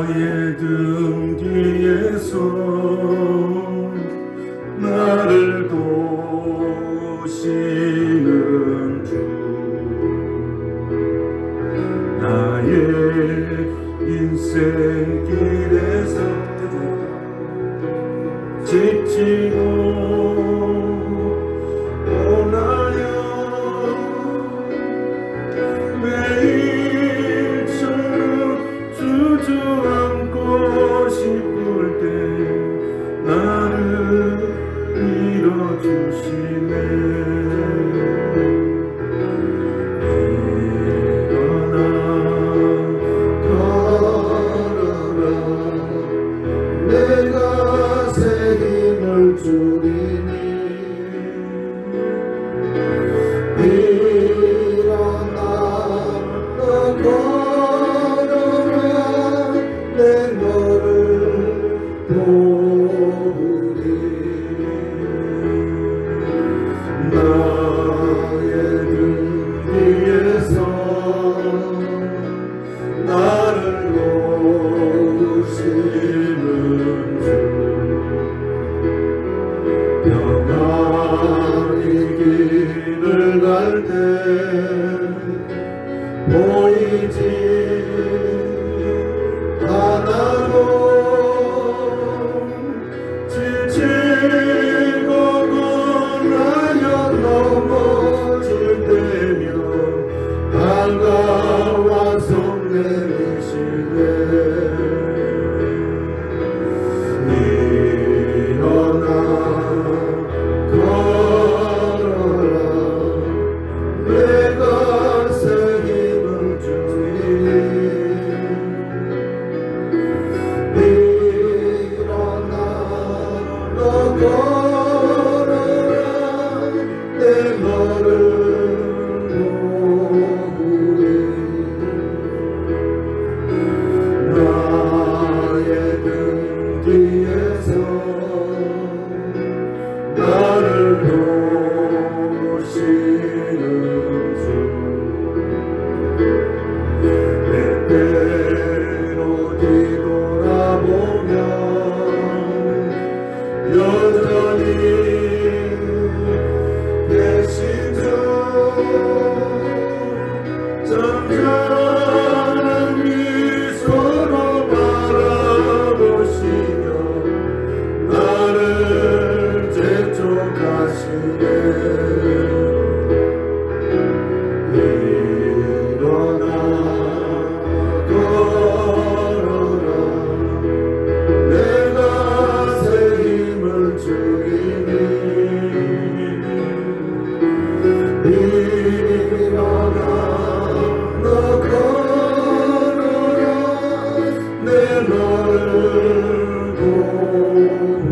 나의 등 뒤에서 나를 도우시는 주, 나의 인생 길에서 지치고 떠나려 매일처럼 주저앉고 싶을 때 나를 밀어주시네. 일어나 걸어라, 내가 새 힘을 주리니. 일어나 너 걸어라, 내 너를 도우리. 나의 등 뒤에서 나를 도우시는 주, 평안히 길을 갈 때 보이지 않아도 지치고 고나여 넘어질 때면 다가와 손 내미시네. 일어나 걸어라, 내가 새 힘을 주리니. 일어나 너 걸어라, 내 너를 도우리. 나의 등 뒤에서 나를 도우시는 주, 때때로 뒤돌아보면 여전히 계신 주, 잠잠한 미소로 바라보시며 나를 재촉하시네. 일어나 걸어라, 내가 새 힘을 주리니. 일어나 너 걸어라, 내 너를 도우리.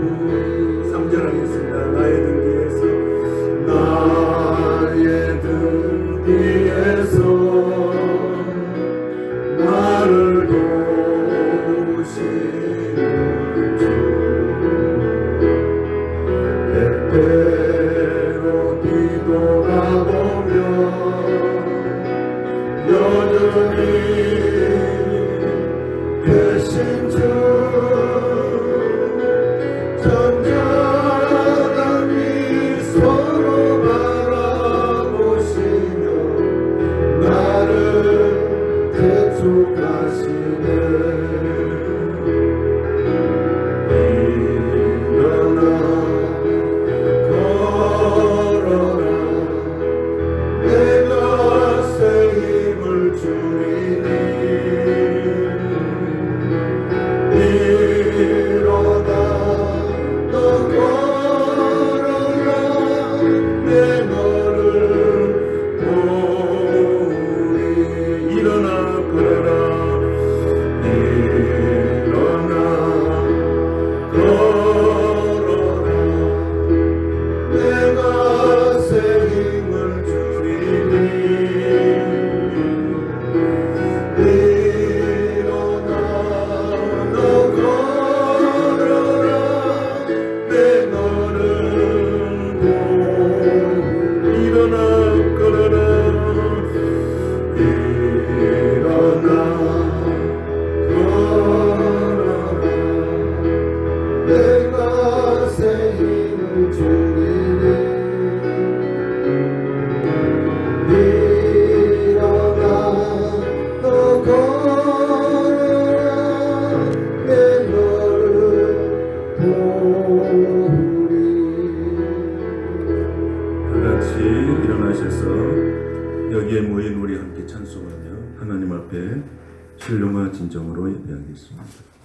3절 하겠습니다. 나의 등 뒤에서, 나의 등 뒤에서 나를 도우시는 주, 때때로 뒤돌아보면 여전히 계신 주, 잠잠한 미소로 바라보시며 나를 재촉하시네. 일어나 걸어라, 내가 새 힘을 주리니. 진정으로 예배하겠습니다.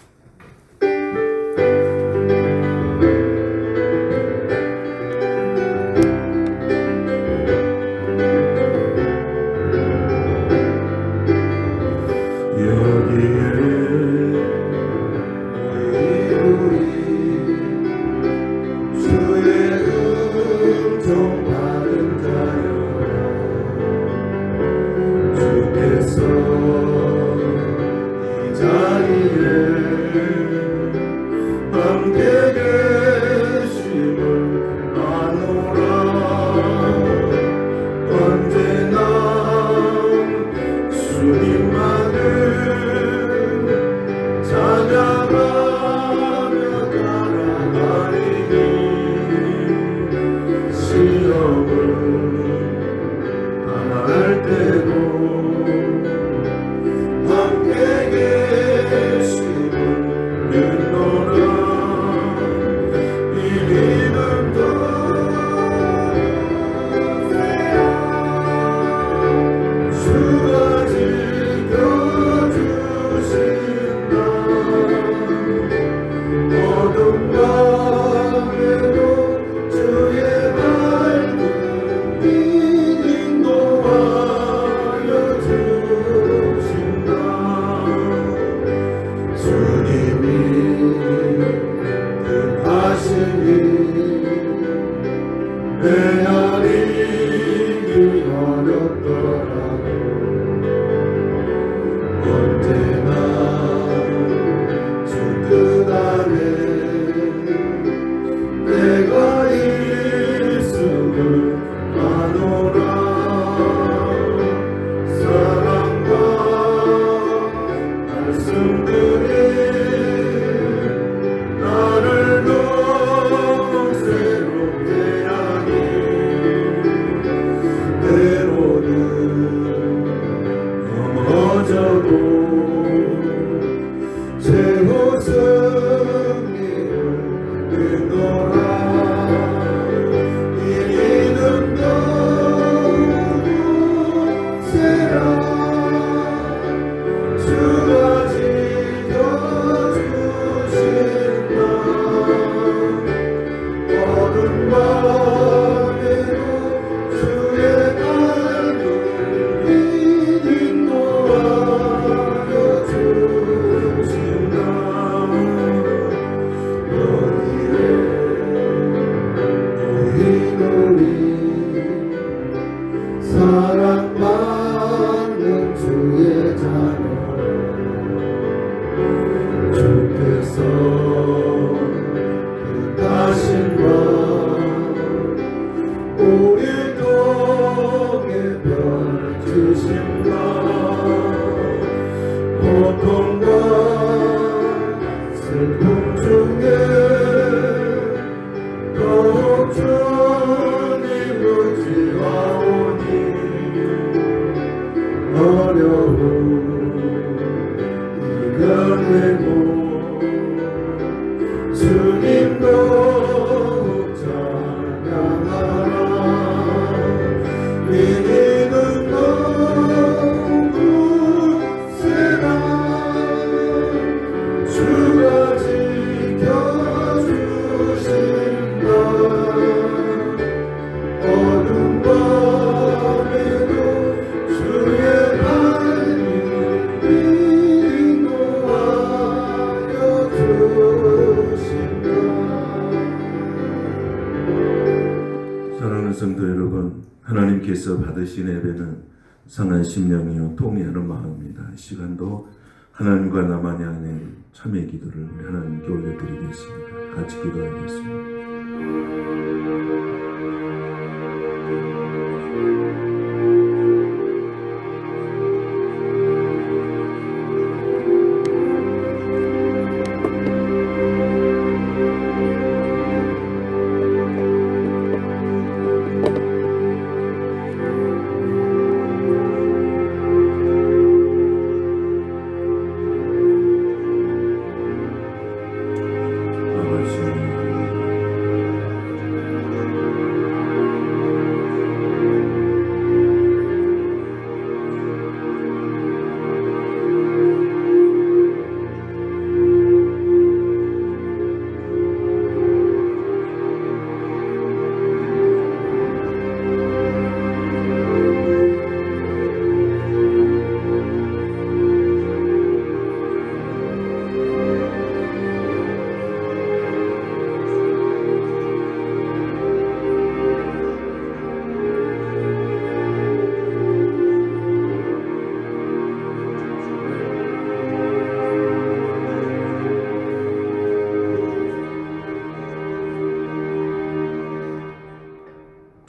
성도 여러분, 하나님께서 받으신 예배는 상한 심령이요 통회하는 마음입니다. 이 시간도 하나님과 나만의 안에 참회 기도를 우리 하나님께 올려드리겠습니다. 같이 기도하겠습니다.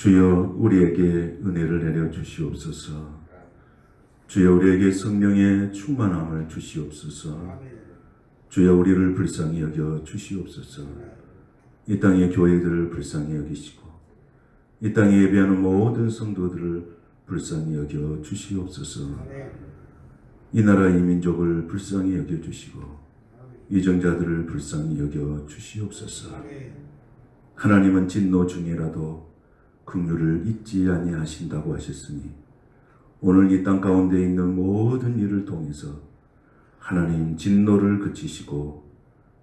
주여 우리에게 은혜를 내려 주시옵소서. 주여 우리에게 성령의 충만함을 주시옵소서. 주여 우리를 불쌍히 여겨 주시옵소서. 이 땅의 교회들을 불쌍히 여기시고 이 땅에 예배하는 모든 성도들을 불쌍히 여겨 주시옵소서. 이 나라 이 민족을 불쌍히 여겨 주시고 이정자들을 불쌍히 여겨 주시옵소서. 하나님은 진노 중이라도 긍휼을 잊지 아니하신다고 하셨으니 오늘 이 땅 가운데 있는 모든 일을 통해서 하나님 진노를 그치시고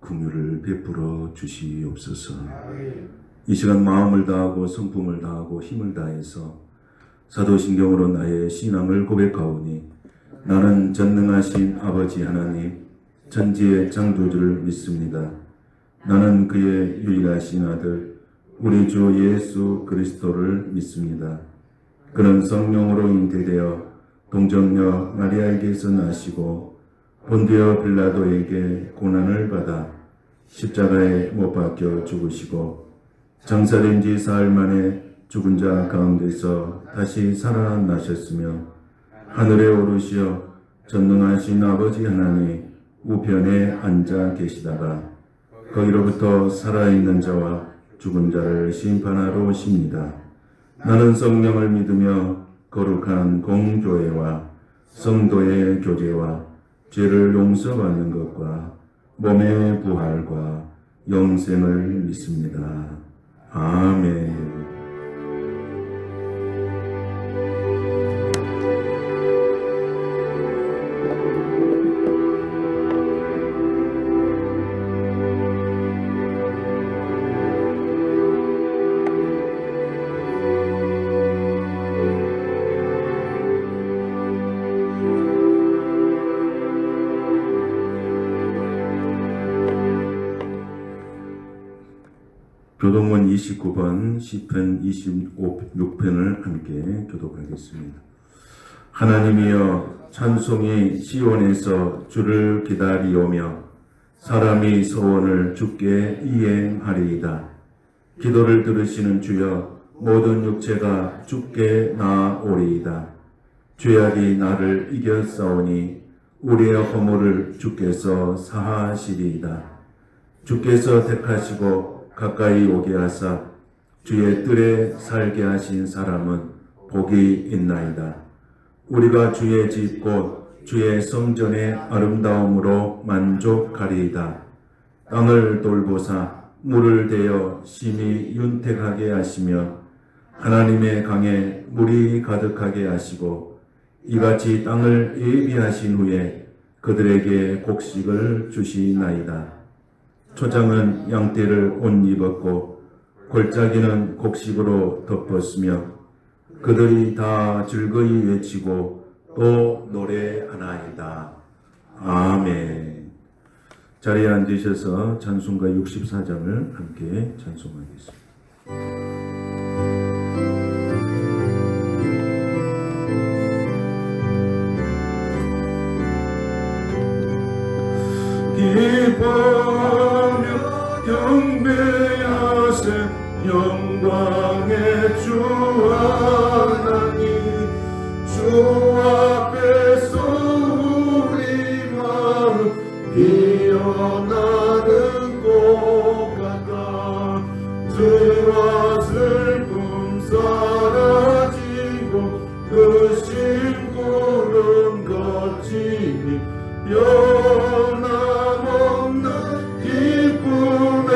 긍휼을 베풀어 주시옵소서. 이 시간 마음을 다하고 성품을 다하고 힘을 다해서 사도신경으로 나의 신앙을 고백하오니 나는 전능하신 아버지 하나님 천지의 창조주를 믿습니다. 나는 그의 유일하신 아들 우리 주 예수 그리스도를 믿습니다. 그는 성령으로 잉태되어 동정녀 마리아에게서 나시고 본디오 빌라도에게 고난을 받아 십자가에 못 박혀 죽으시고 장사된 지 사흘 만에 죽은 자 가운데서 다시 살아나셨으며 하늘에 오르시어 전능하신 아버지 하나님 우편에 앉아 계시다가 거기로부터 살아있는 자와 죽은 자를 심판하러 오십니다. 나는 성령을 믿으며 거룩한 공교회와 성도의 교제와 죄를 용서받는 것과 몸의 부활과 영생을 믿습니다. 아멘. 교독문 29번 시편 26편을 함께 교독하겠습니다. 하나님이여 찬송이 시온에서 주를 기다리오며 사람이 소원을 주께 이행하리이다. 기도를 들으시는 주여 모든 육체가 주께 나아오리이다. 죄악이 나를 이겼사오니 우리의 허물을 주께서 사하시리이다. 주께서 택하시고 가까이 오게 하사 주의 뜰에 살게 하신 사람은 복이 있나이다. 우리가 주의 집 곧 주의 성전의 아름다움으로 만족하리이다. 땅을 돌보사 물을 대어 심히 윤택하게 하시며 하나님의 강에 물이 가득하게 하시고 이같이 땅을 예비하신 후에 그들에게 곡식을 주시나이다. 초장은 양떼를 옷 입었고 골짜기는 곡식으로 덮었으며 그들이 다 즐거이 외치고 또 노래하나이다. 아멘. 자리에 앉으셔서 찬송가 64장을 함께 찬송하겠습니다. 기뻐하며 경배하세 영광의 주 하나님 주 앞에서 우리 마음 피어나는 꽃 같아 죄와 슬픔 사라지고 그 심구름 거치니 변함없는 기쁨의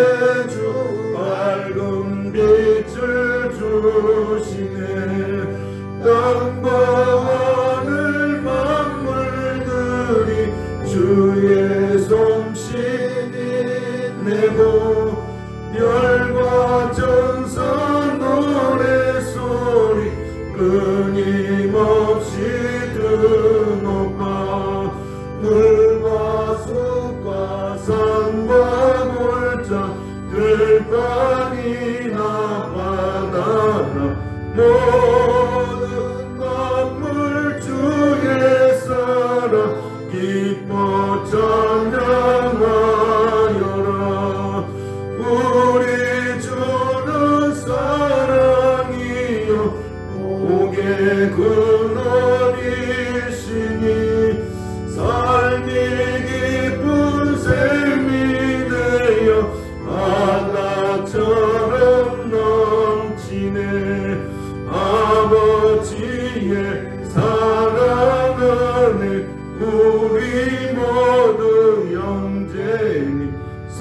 주 밝은 빛을 주시네. 땅과 하늘 만물들이 주의 솜씨니 내고 별과 천사 노래소리 끊임없이 드높아 물과 숲과 산과 골짜 들판이나 바다나 모든 만물 주의 사랑 기뻐 찬양하여라. 우리 주는 사랑이니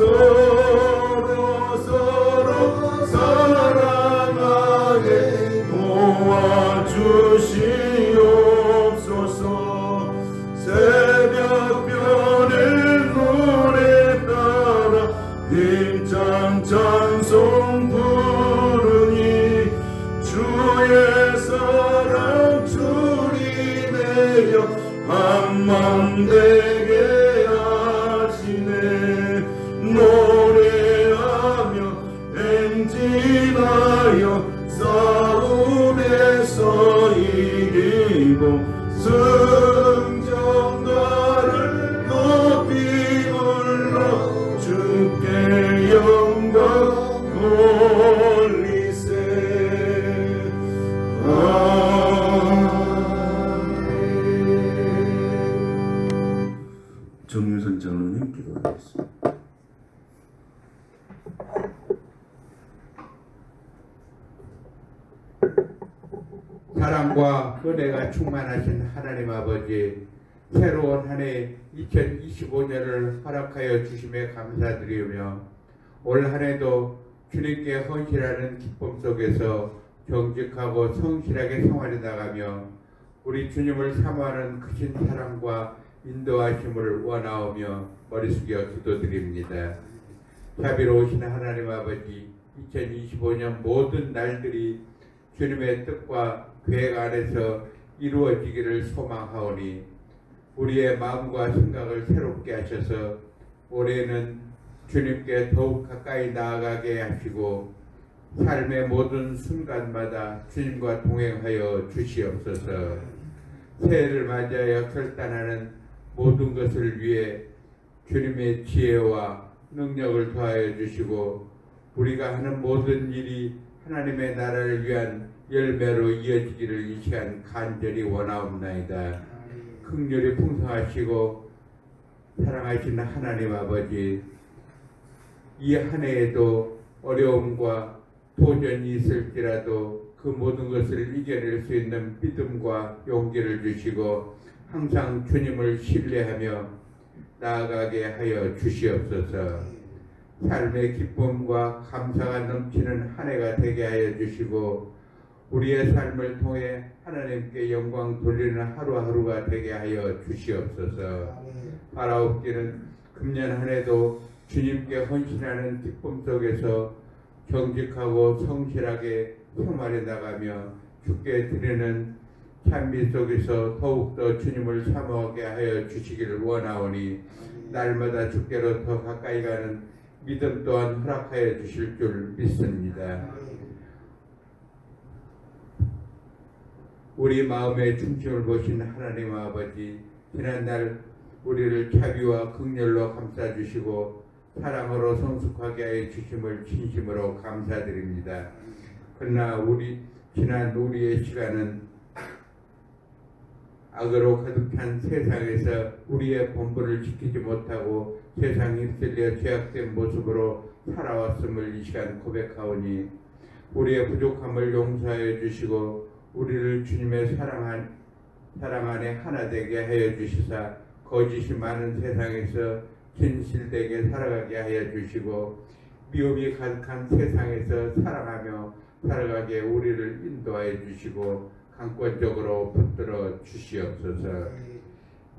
서로 사랑하게 도와주시옵소서. 새벽별의 노래 따라 힘찬 찬송 부르니 주의 사랑 줄이 되어 한맘 되게 하시네. 노래하며 행진하여 싸움에서 이기고 승전가를 높이 불러 주께 영광 돌리세. 정유선 장로님 기도하겠습니다. 사랑과 은혜가 충만하신 하나님 아버지, 새로운 한 해 2025년을 허락하여 주심에 감사드리며 올 한 해도 주님께 헌신하는 기쁨 속에서 정직하고 성실하게 생활해 나가며 우리 주님을 사모하는 크신 사랑과 인도하심을 원하오며 머리 숙여 기도드립니다. 자비로우신 하나님 아버지, 2025년 모든 날들이 주님의 뜻과 계획 안에서 이루어지기를 소망하오니 우리의 마음과 생각을 새롭게 하셔서 올해는 주님께 더욱 가까이 나아가게 하시고 삶의 모든 순간마다 주님과 동행하여 주시옵소서. 새해를 맞이하여 결단하는 모든 것을 위해 주님의 지혜와 능력을 더하여 주시고 우리가 하는 모든 일이 하나님의 나라를 위한 열매로 이어지기를 이 시간 간절히 원하옵나이다. 긍휼이 풍성하시고 사랑하시는 하나님 아버지, 이 한 해에도 어려움과 도전이 있을지라도 그 모든 것을 이겨낼 수 있는 믿음과 용기를 주시고 항상 주님을 신뢰하며 나아가게 하여 주시옵소서. 삶의 기쁨과 감사가 넘치는 한 해가 되게 하여 주시고 우리의 삶을 통해 하나님께 영광 돌리는 하루하루가 되게 하여 주시옵소서. 바라옵기는 금년 한 해도 주님께 헌신하는 기쁨 속에서 정직하고 성실하게 생활해 나가며 주께 드리는 찬미 속에서 더욱더 주님을 사모하게 하여 주시기를 원하오니 날마다 주께로 더 가까이 가는 믿음 또한 허락하여 주실 줄 믿습니다. 우리 마음의 중심을 보신 하나님 아버지, 지난날 우리를 자비와 긍휼로 감싸주시고 사랑으로 성숙하게 하여 주심을 진심으로 감사드립니다. 그러나 지난 우리의 시간은 악으로 가득 찬 세상에서 우리의 본분을 지키지 못하고 세상에 휩쓸려 죄악된 모습으로 살아왔음을 이 시간 고백하오니 우리의 부족함을 용서하여 주시고 우리를 주님의 사랑 안에 하나 되게 하여 주시사 거짓이 많은 세상에서 진실되게 살아가게 하여 주시고 미움이 가득한 세상에서 사랑하며 살아가게 우리를 인도하여 주시고 강권적으로 붙들어 주시옵소서.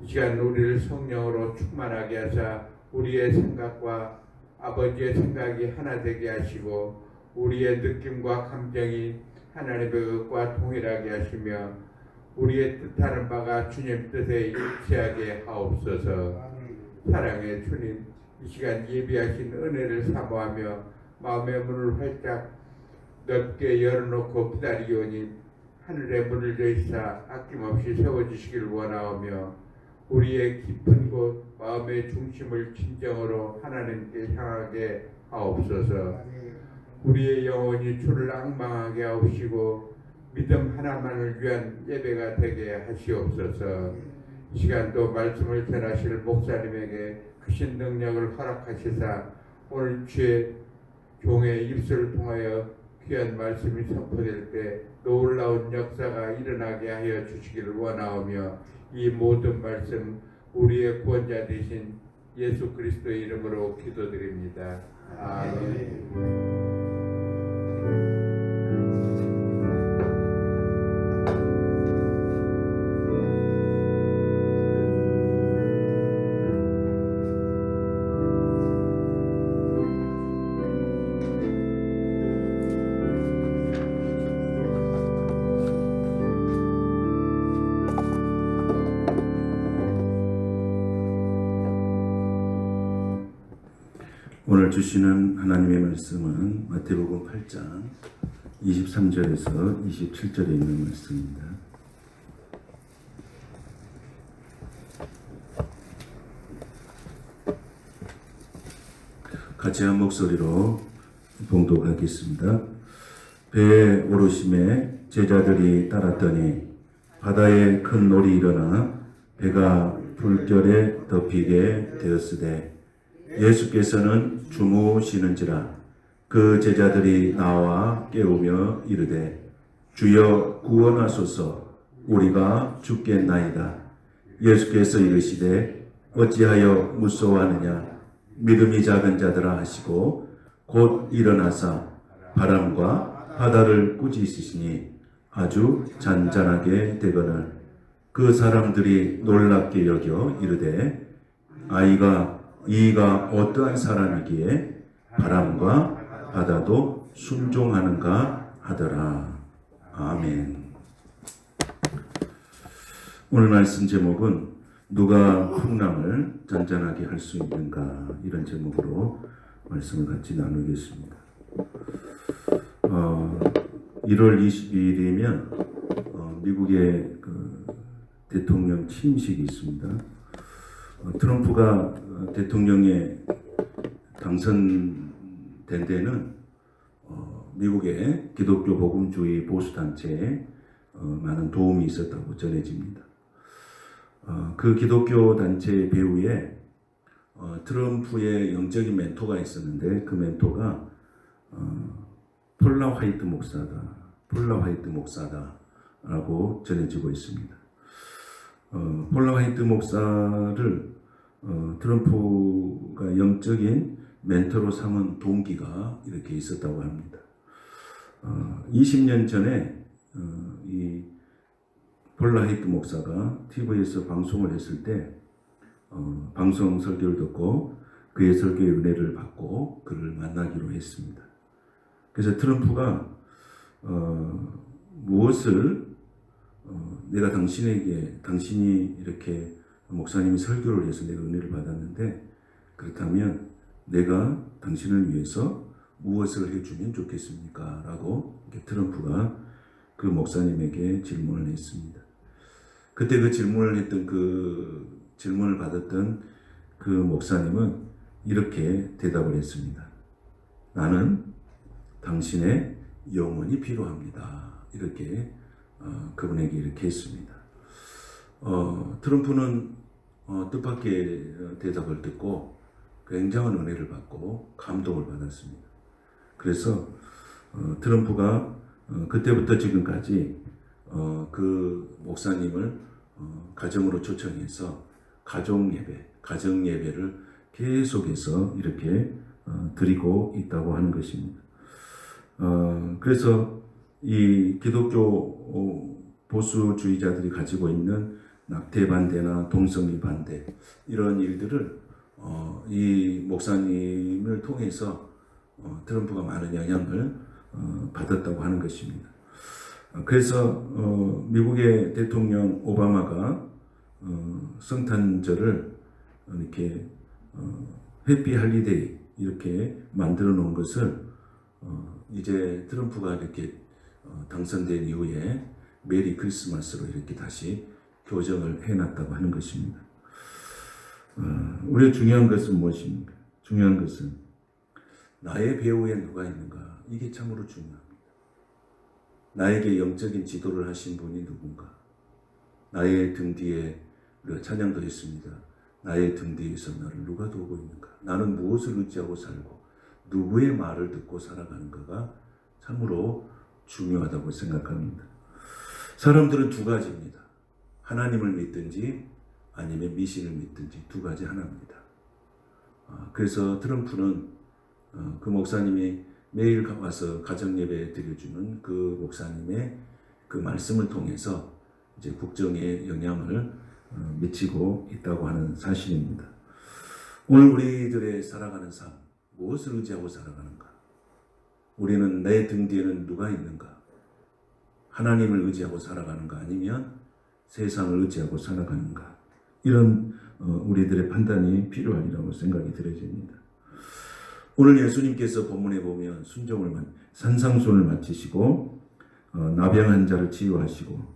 이 시간 우리를 성령으로 충만하게 하사 우리의 생각과 아버지의 생각이 하나 되게 하시고 우리의 느낌과 감정이 하나님의 뜻과 동일하게 하시며 우리의 뜻하는 바가 주님 뜻에 일치하게 하옵소서. 사랑의 주님, 이 시간 예비하신 은혜를 사모하며 마음의 문을 활짝 넓게 열어놓고 기다리오니 하늘의 문을 여시사 아낌없이 세워주시길 원하오며 우리의 깊은 곳 마음의 중심을 진정으로 하나님께 향하게 하옵소서. 우리의 영혼이 주를 앙망하게 하옵시고 믿음 하나만을 위한 예배가 되게 하시옵소서. 이 시간도 말씀을 전하실 목사님에게 크신 능력을 허락하시사 오늘 주의 종의 입술을 통하여 귀한 말씀이 선포될 때 놀라운 역사가 일어나게 하여 주시기를 원하오며 이 모든 말씀 우리의 구원자 되신 예수 그리스도의 이름으로 기도드립니다. 아멘. 오늘 주시는 하나님의 말씀은 마태복음 8장 23절에서 27절에 있는 말씀입니다. 같이 한 목소리로 봉독하겠습니다. 배에 오르심에 제자들이 따랐더니 바다에 큰 놀이 일어나 배가 불결에 덮이게 되었으되 예수께서는 주무시는지라 그 제자들이 나와 깨우며 이르되 주여 구원하소서 우리가 죽겠나이다. 예수께서 이르시되 어찌하여 무서워하느냐 믿음이 작은 자들아 하시고 곧 일어나사 바람과 바다를 꾸짖으시니 아주 잔잔하게 되거늘 그 사람들이 놀랍게 여겨 이르되 이가 어떠한 사람이기에 바람과 바다도 순종하는가 하더라. 아멘. 오늘 말씀 제목은 누가 풍랑을 잔잔하게 할 수 있는가, 이런 제목으로 말씀을 같이 나누겠습니다. 1월 22일이면 미국의 그 대통령 취임식이 있습니다. 트럼프가 대통령에 당선된 데는 미국의 기독교 복음주의 보수단체에 많은 도움이 있었다고 전해집니다. 그 기독교 단체의 배후에 트럼프의 영적인 멘토가 있었는데 그 멘토가 폴라 화이트 목사다라고 전해지고 있습니다. 폴라 화이트 목사를 트럼프가 영적인 멘토로 삼은 동기가 이렇게 있었다고 합니다. 20년 전에 이 폴라 화이트 목사가 TV에서 방송을 했을 때 방송 설교를 듣고 그의 설교의 은혜를 받고 그를 만나기로 했습니다. 그래서 트럼프가 무엇을 내가 당신이 이렇게 목사님이 설교를 해서 내가 은혜를 받았는데 그렇다면 내가 당신을 위해서 무엇을 해주면 좋겠습니까? 라고 트럼프가 그 목사님에게 질문을 했습니다. 그때 그 질문을 받았던 그 목사님은 이렇게 대답을 했습니다. 나는 당신의 영혼이 필요합니다. 이렇게 그분에게 이렇게 했습니다. 트럼프는 뜻밖의 대답을 듣고 굉장한 은혜를 받고 감동을 받았습니다. 그래서 트럼프가 그때부터 지금까지 그 목사님을 가정으로 초청해서 가정 예배를 계속해서 이렇게 드리고 있다고 하는 것입니다. 그래서 이 기독교 보수주의자들이 가지고 있는 낙태 반대나 동성애 반대 이런 일들을 이 목사님을 통해서 트럼프가 많은 영향을 받았다고 하는 것입니다. 그래서 미국의 대통령 오바마가 성탄절을 이렇게 해피 할리데이 이렇게 만들어 놓은 것을 이제 트럼프가 이렇게 당선된 이후에 메리 크리스마스로 이렇게 다시 교정을 해놨다고 하는 것입니다. 우리의 중요한 것은 무엇입니까? 중요한 것은 나의 배후에 누가 있는가? 이게 참으로 중요합니다. 나에게 영적인 지도를 하신 분이 누군가? 나의 등 뒤에 우리가 찬양도 했습니다. 나의 등 뒤에서 나를 누가 도우고 있는가? 나는 무엇을 의지하고 살고 누구의 말을 듣고 살아가는가가 참으로 중요하다고 생각합니다. 사람들은 두 가지입니다. 하나님을 믿든지 아니면 미신을 믿든지 두 가지 하나입니다. 그래서 트럼프는 그 목사님이 매일 와서 가정예배 드려주는 그 목사님의 그 말씀을 통해서 이제 국정에 영향을 미치고 있다고 하는 사실입니다. 오늘 우리들의 살아가는 삶, 무엇을 의지하고 살아가는가? 우리는 내 등 뒤에는 누가 있는가? 하나님을 의지하고 살아가는가? 아니면 세상을 의지하고 살아가는가? 이런 우리들의 판단이 필요하리라고 생각이 들어집니다. 오늘 예수님께서 본문에 보면 산상순을 마치시고 나병한 자를 치유하시고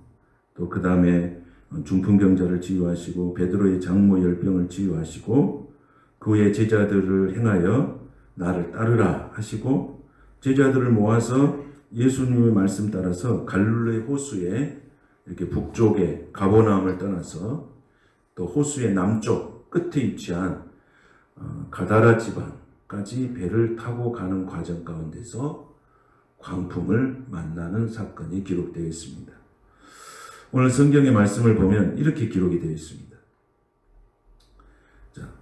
또 그 다음에 중풍병자를 치유하시고 베드로의 장모 열병을 치유하시고 그의 제자들을 행하여 나를 따르라 하시고 제자들을 모아서 예수님의 말씀 따라서 갈릴리 호수의 이렇게 북쪽에 가버나움을 떠나서 또 호수의 남쪽 끝에 위치한 가다라 지방까지 배를 타고 가는 과정 가운데서 광풍을 만나는 사건이 기록되어 있습니다. 오늘 성경의 말씀을 보면 이렇게 기록이 되어 있습니다. 자,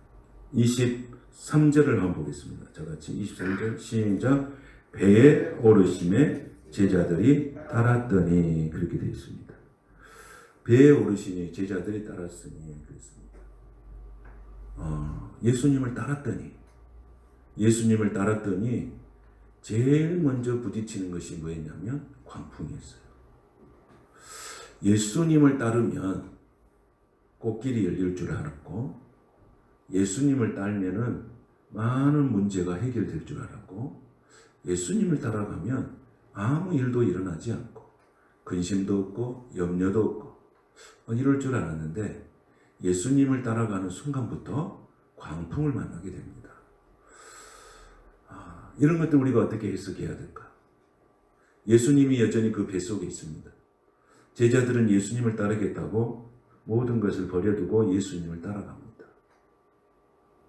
23절을 한번 보겠습니다. 자, 같이 23절 시작. 배에 오르심에 제자들이 따랐더니 그렇게 되어 있습니다. 배에 오르시니 제자들이 따랐으니 그랬습니다. 예수님을 따랐더니 제일 먼저 부딪히는 것이 뭐였냐면 광풍이었어요. 예수님을 따르면 꽃길이 열릴 줄 알았고 예수님을 따르면은 많은 문제가 해결될 줄 알았고 예수님을 따라가면 아무 일도 일어나지 않고 근심도 없고 염려도 없고 이럴 줄 알았는데 예수님을 따라가는 순간부터 광풍을 만나게 됩니다. 이런 것들 우리가 어떻게 해석해야 될까? 예수님이 여전히 그 뱃속에 있습니다. 제자들은 예수님을 따르겠다고 모든 것을 버려두고 예수님을 따라갑니다.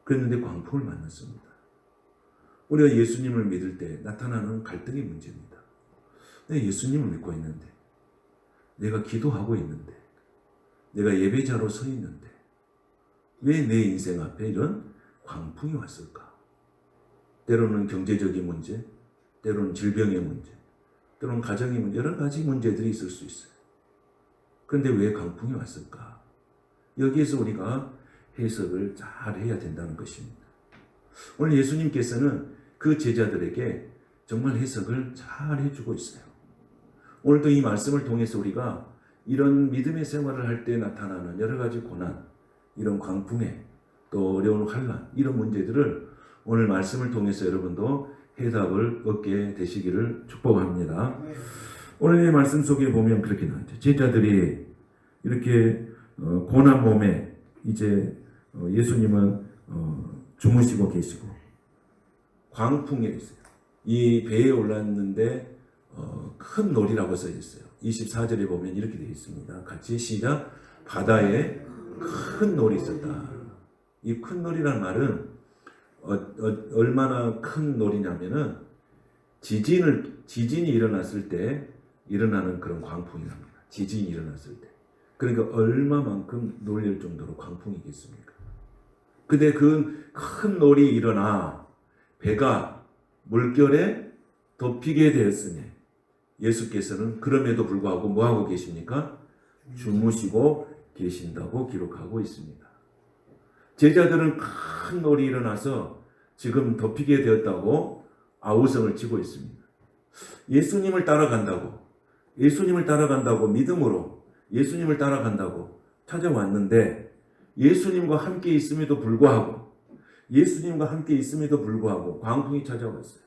그랬는데 광풍을 만났습니다. 우리가 예수님을 믿을 때 나타나는 갈등의 문제입니다. 내가 예수님을 믿고 있는데, 내가 기도하고 있는데, 내가 예배자로 서 있는데 왜 내 인생 앞에 이런 광풍이 왔을까? 때로는 경제적인 문제, 때로는 질병의 문제, 때로는 가정의 문제, 여러 가지 문제들이 있을 수 있어요. 그런데 왜 광풍이 왔을까? 여기에서 우리가 해석을 잘 해야 된다는 것입니다. 오늘 예수님께서는 그 제자들에게 정말 해석을 잘 해주고 있어요. 오늘도 이 말씀을 통해서 우리가 이런 믿음의 생활을 할 때 나타나는 여러 가지 고난, 이런 광풍에 또 어려운 환난, 이런 문제들을 오늘 말씀을 통해서 여러분도 해답을 얻게 되시기를 축복합니다. 오늘 이 말씀 속에 보면 그렇게 나오죠. 제자들이 이렇게 고난 몸에 이제 예수님은 주무시고 계시고 광풍이 있어요. 이 배에 올랐는데 큰 놀이라고 써 있어요. 24절에 보면 이렇게 되어 있습니다. 같이 시작. 바다에 큰 놀이 있었다. 이 큰 놀이라는 말은 얼마나 큰 놀이냐면은 지진이 일어났을 때 일어나는 그런 광풍이랍니다. 지진이 일어났을 때. 그러니까 얼마만큼 놀릴 정도로 광풍이겠습니까? 근데 그 큰 놀이 일어나 배가 물결에 덮이게 되었으니 예수께서는 그럼에도 불구하고 뭐하고 계십니까? 주무시고 계신다고 기록하고 있습니다. 제자들은 큰 놀이 일어나서 지금 덮이게 되었다고 아우성을 치고 있습니다. 예수님을 따라간다고 믿음으로 예수님을 따라간다고 찾아왔는데 예수님과 함께 있음에도 불구하고 광풍이 찾아왔어요.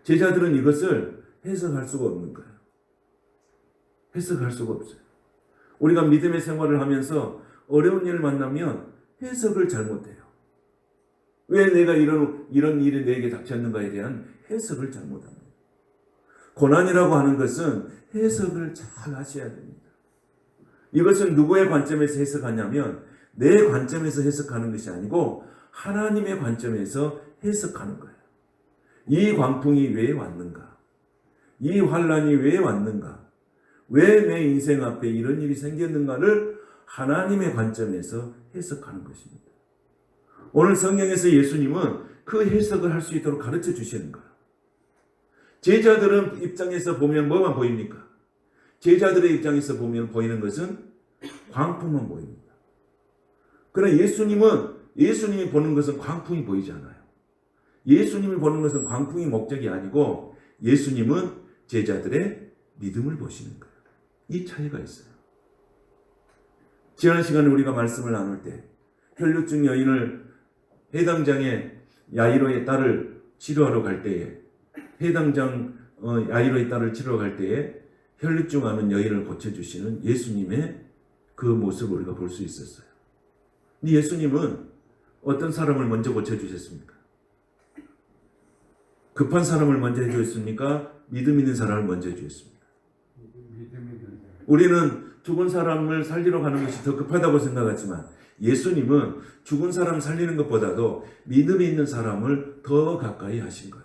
제자들은 이것을 해석할 수가 없는 거예요. 해석할 수가 없어요. 우리가 믿음의 생활을 하면서 어려운 일을 만나면 해석을 잘못해요. 왜 내가 이런 일이 내게 닥쳤는가에 대한 해석을 잘못합니다. 고난이라고 하는 것은 해석을 잘 하셔야 됩니다. 이것은 누구의 관점에서 해석하냐면 내 관점에서 해석하는 것이 아니고 하나님의 관점에서 해석하는 거예요. 이 광풍이 왜 왔는가? 이 환란이 왜 왔는가? 왜 내 인생 앞에 이런 일이 생겼는가를 하나님의 관점에서 해석하는 것입니다. 오늘 성경에서 예수님은 그 해석을 할 수 있도록 가르쳐 주시는 거예요. 제자들은 입장에서 보면 뭐만 보입니까? 제자들의 입장에서 보면 보이는 것은 광풍만 보입니다. 그러나 예수님이 보는 것은 광풍이 보이지 않아요. 예수님이 보는 것은 광풍이 목적이 아니고 예수님은 제자들의 믿음을 보시는 거예요. 이 차이가 있어요. 지난 시간에 우리가 말씀을 나눌 때 혈루증 여인을 해당장에 야이로의 딸을 치료하러 갈 때에 야이로의 딸을 치료하러 갈 때에 혈루증 하는 여인을 고쳐주시는 예수님의 그 모습을 우리가 볼 수 있었어요. 예수님은 어떤 사람을 먼저 고쳐주셨습니까? 급한 사람을 먼저 해주셨습니까? 믿음 있는 사람을 먼저 해주셨습니다. 우리는 죽은 사람을 살리러 가는 것이 더 급하다고 생각하지만 예수님은 죽은 사람 살리는 것보다도 믿음이 있는 사람을 더 가까이 하신 거예요.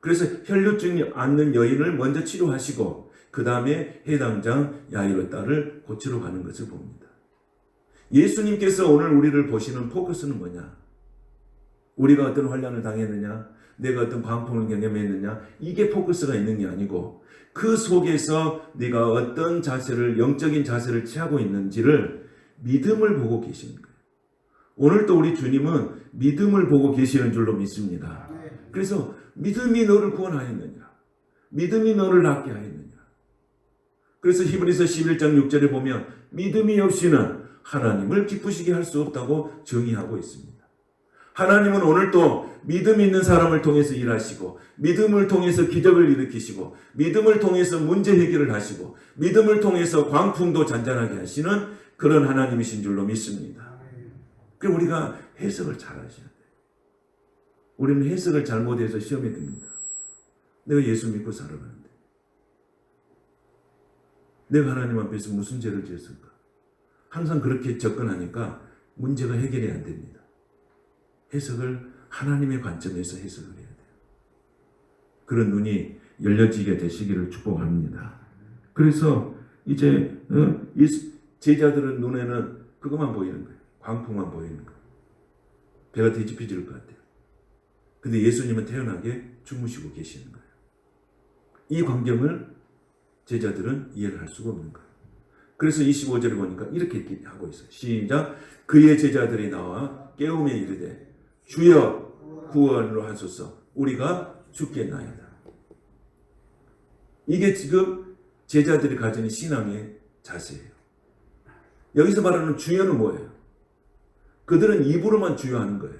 그래서 혈루증이 앓는 여인을 먼저 치료하시고 그 다음에 해당장 야이로 딸을 고치러 가는 것을 봅니다. 예수님께서 오늘 우리를 보시는 포커스는 뭐냐? 우리가 어떤 환난을 당했느냐? 내가 어떤 광풍을 경험했느냐? 이게 포커스가 있는 게 아니고 그 속에서 네가 어떤 자세를, 영적인 자세를 취하고 있는지를 믿음을 보고 계시는 거예요. 오늘도 우리 주님은 믿음을 보고 계시는 줄로 믿습니다. 그래서 믿음이 너를 구원하였느냐? 믿음이 너를 낫게 하였느냐? 그래서 히브리서 11장 6절에 보면 믿음이 없이는 하나님을 기쁘시게 할 수 없다고 정의하고 있습니다. 하나님은 오늘도 믿음 있는 사람을 통해서 일하시고 믿음을 통해서 기적을 일으키시고 믿음을 통해서 문제 해결을 하시고 믿음을 통해서 광풍도 잔잔하게 하시는 그런 하나님이신 줄로 믿습니다. 그럼 우리가 해석을 잘 하셔야 돼요. 우리는 해석을 잘못해서 시험에 듭니다. 내가 예수 믿고 살아가는데 내가 하나님 앞에서 무슨 죄를 지었을까? 항상 그렇게 접근하니까 문제가 해결이 안 됩니다. 해석을 하나님의 관점에서 해석을 해야 돼요. 그런 눈이 열려지게 되시기를 축복합니다. 그래서 이제 이 제자들은 눈에는 그것만 보이는 거예요. 광풍만 보이는 거예요. 배가 뒤집혀질 것 같아요. 근데 예수님은 태연하게 주무시고 계시는 거예요. 이 광경을 제자들은 이해를 할 수가 없는 거예요. 그래서 25절에 보니까 이렇게 하고 있어요. 시작. 그의 제자들이 나와 깨우며 이르되 주여 구원으로 하소서 우리가 죽겠나이다. 이게 지금 제자들이 가진 신앙의 자세예요. 여기서 말하는 주여는 뭐예요? 그들은 입으로만 주여하는 거예요.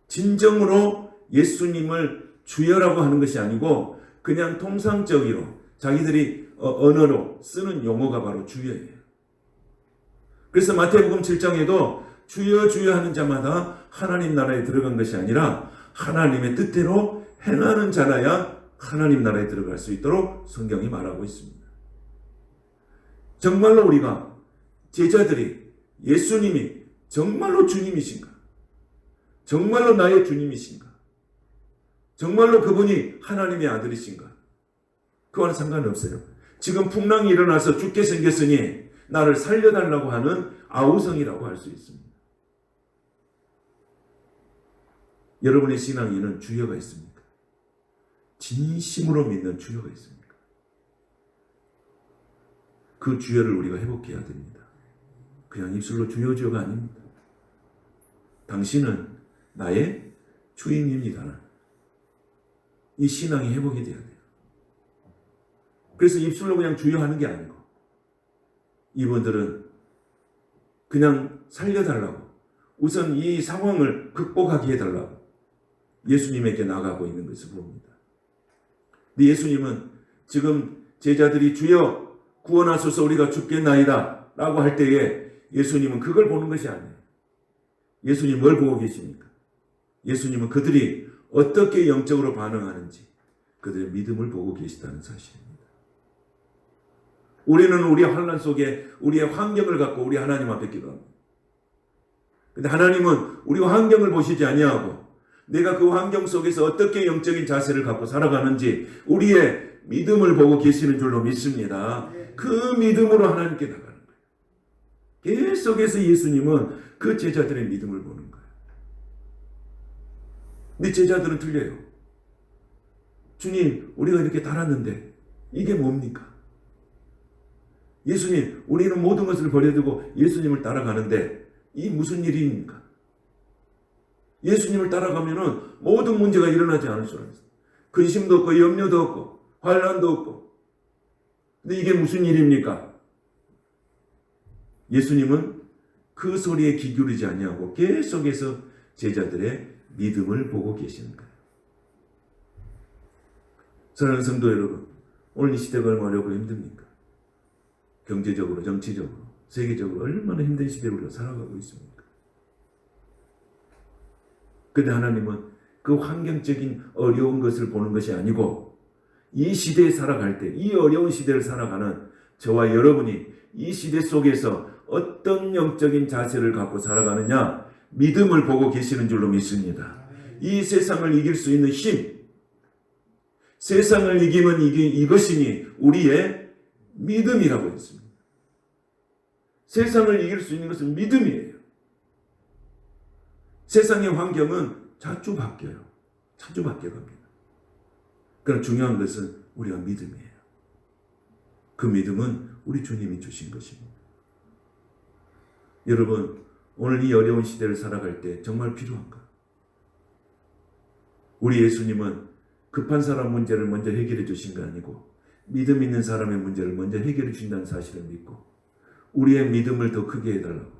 진정으로 예수님을 주여라고 하는 것이 아니고 그냥 통상적으로 자기들이 언어로 쓰는 용어가 바로 주여예요. 그래서 마태복음 7장에도 주여 주여 하는 자마다 하나님 나라에 들어간 것이 아니라 하나님의 뜻대로 행하는 자라야 하나님 나라에 들어갈 수 있도록 성경이 말하고 있습니다. 정말로 우리가 제자들이 예수님이 정말로 주님이신가? 정말로 나의 주님이신가? 정말로 그분이 하나님의 아들이신가? 그와는 상관없어요. 지금 풍랑이 일어나서 죽게 생겼으니 나를 살려달라고 하는 아우성이라고 할 수 있습니다. 여러분의 신앙에는 주여가 있습니까? 진심으로 믿는 주여가 있습니까? 그 주여를 우리가 회복해야 됩니다. 그냥 입술로 주여 주여가 아닙니다. 당신은 나의 주인입니다. 이 신앙이 회복이 돼야 돼요. 그래서 입술로 그냥 주여하는 게 아니고 이분들은 그냥 살려달라고 우선 이 상황을 극복하게 해달라고 예수님에게 나가고 있는 것을 봅니다. 근데 예수님은 지금 제자들이 주여 구원하소서 우리가 죽겠나이다 라고 할 때에 예수님은 그걸 보는 것이 아니에요. 예수님 뭘 보고 계십니까? 예수님은 그들이 어떻게 영적으로 반응하는지 그들의 믿음을 보고 계시다는 사실입니다. 우리는 우리의 환난 속에 우리의 환경을 갖고 우리 하나님 앞에 기도합니다. 근데 하나님은 우리가 환경을 보시지 아니하고 내가 그 환경 속에서 어떻게 영적인 자세를 갖고 살아가는지 우리의 믿음을 보고 계시는 줄로 믿습니다. 그 믿음으로 하나님께 나가는 거예요. 계속해서 예수님은 그 제자들의 믿음을 보는 거예요. 근데 제자들은 틀려요. 주님, 우리가 이렇게 달았는데 이게 뭡니까? 예수님, 우리는 모든 것을 버려두고 예수님을 따라가는데 이 무슨 일입니까? 예수님을 따라가면은 모든 문제가 일어나지 않을 줄 알았어요. 근심도 없고 염려도 없고 환난도 없고. 근데 이게 무슨 일입니까? 예수님은 그 소리에 귀 기울이지 아니하고 계속해서 제자들의 믿음을 보고 계시는 거예요. 사랑하는 성도 여러분, 오늘 이 시대가 얼마나 어렵고 힘듭니까? 경제적으로, 정치적으로, 세계적으로 얼마나 힘든 시대에 우리가 살아가고 있습니까? 그런데 하나님은 그 환경적인 어려운 것을 보는 것이 아니고 이 시대에 살아갈 때, 이 어려운 시대를 살아가는 저와 여러분이 이 시대 속에서 어떤 영적인 자세를 갖고 살아가느냐, 믿음을 보고 계시는 줄로 믿습니다. 이 세상을 이길 수 있는 힘, 세상을 이기면 이것이니 우리의 믿음이라고 했습니다. 세상을 이길 수 있는 것은 믿음이에요. 세상의 환경은 자주 바뀌어요. 자주 바뀌어갑니다. 그러나 중요한 것은 우리가 믿음이에요. 그 믿음은 우리 주님이 주신 것입니다. 여러분, 오늘 이 어려운 시대를 살아갈 때 정말 필요한가? 우리 예수님은 급한 사람 문제를 먼저 해결해 주신 거 아니고 믿음 있는 사람의 문제를 먼저 해결해 주신다는 사실을 믿고 우리의 믿음을 더 크게 해달라고,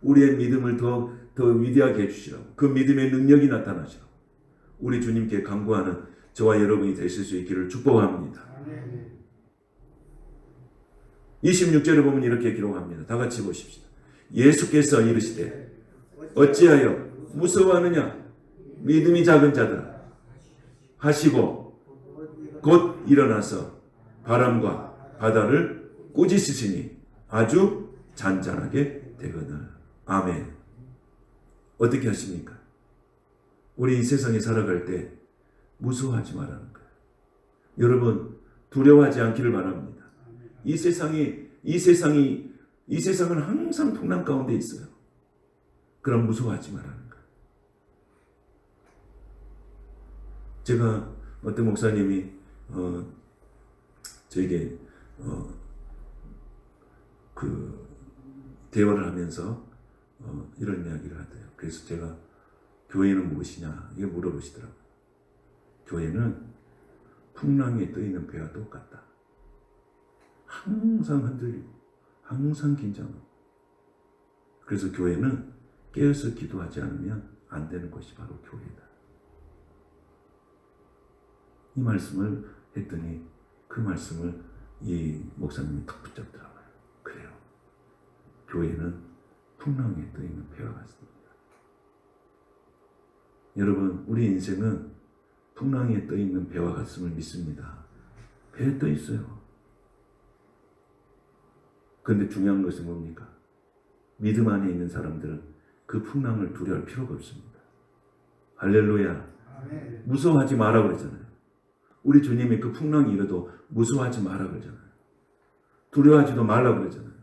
우리의 믿음을 더 위대하게 해주시라고, 그 믿음의 능력이 나타나시라고 우리 주님께 간구하는 저와 여러분이 되실 수 있기를 축복합니다. 26절을 보면 이렇게 기록합니다. 다 같이 보십시다. 예수께서 이르시되 어찌하여 무서워하느냐? 믿음이 작은 자들아 하시고 곧 일어나서 바람과 바다를 꾸짖으시니 아주 잔잔하게 되거늘. 아멘. 어떻게 하십니까? 우리 이 세상에 살아갈 때 무서워하지 말라는 거예요. 여러분, 두려워하지 않기를 바랍니다. 이 세상은 항상 풍랑 가운데 있어요. 그럼 무서워하지 말라는 거예요. 제가 어떤 목사님이 저에게 그 대화를 하면서 이런 이야기를 하대요. 그래서 제가 교회는 무엇이냐 이게 물어보시더라고요. 교회는 풍랑에 떠있는 배와 똑같다. 항상 흔들리고 항상 긴장하고. 그래서 교회는 깨어서 기도하지 않으면 안 되는 것이 바로 교회다. 이 말씀을 했더니 그 말씀을 이 목사님이 탁 붙잡더라고요. 그래요. 교회는 풍랑에 떠있는 배와 같습니다. 여러분, 우리 인생은 풍랑에 떠있는 배와 같음을 믿습니다. 배에 떠있어요. 그런데 중요한 것은 뭡니까? 믿음 안에 있는 사람들은 그 풍랑을 두려워할 필요가 없습니다. 할렐루야. 무서워하지 마라 그랬잖아요. 우리 주님이 그 풍랑이 이래도 무서워하지 마라 그러잖아요. 두려워하지도 말라 그러잖아요.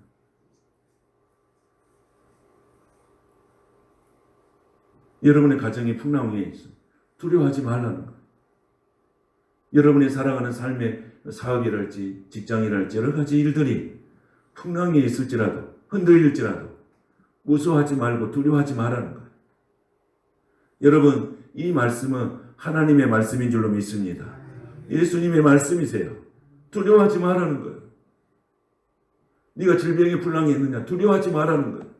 여러분의 가정이 풍랑 위에 있어. 두려워하지 말라는 거예요. 여러분이 살아가는 삶의 사업이랄지 직장이랄지 여러 가지 일들이 풍랑에 있을지라도 흔들릴지라도 무서워하지 말고 두려워하지 말라는 거예요. 여러분, 이 말씀은 하나님의 말씀인 줄로 믿습니다. 예수님의 말씀이세요. 두려워하지 말라는 거예요. 네가 질병의 풍랑이 있느냐? 두려워하지 말라는 거예요.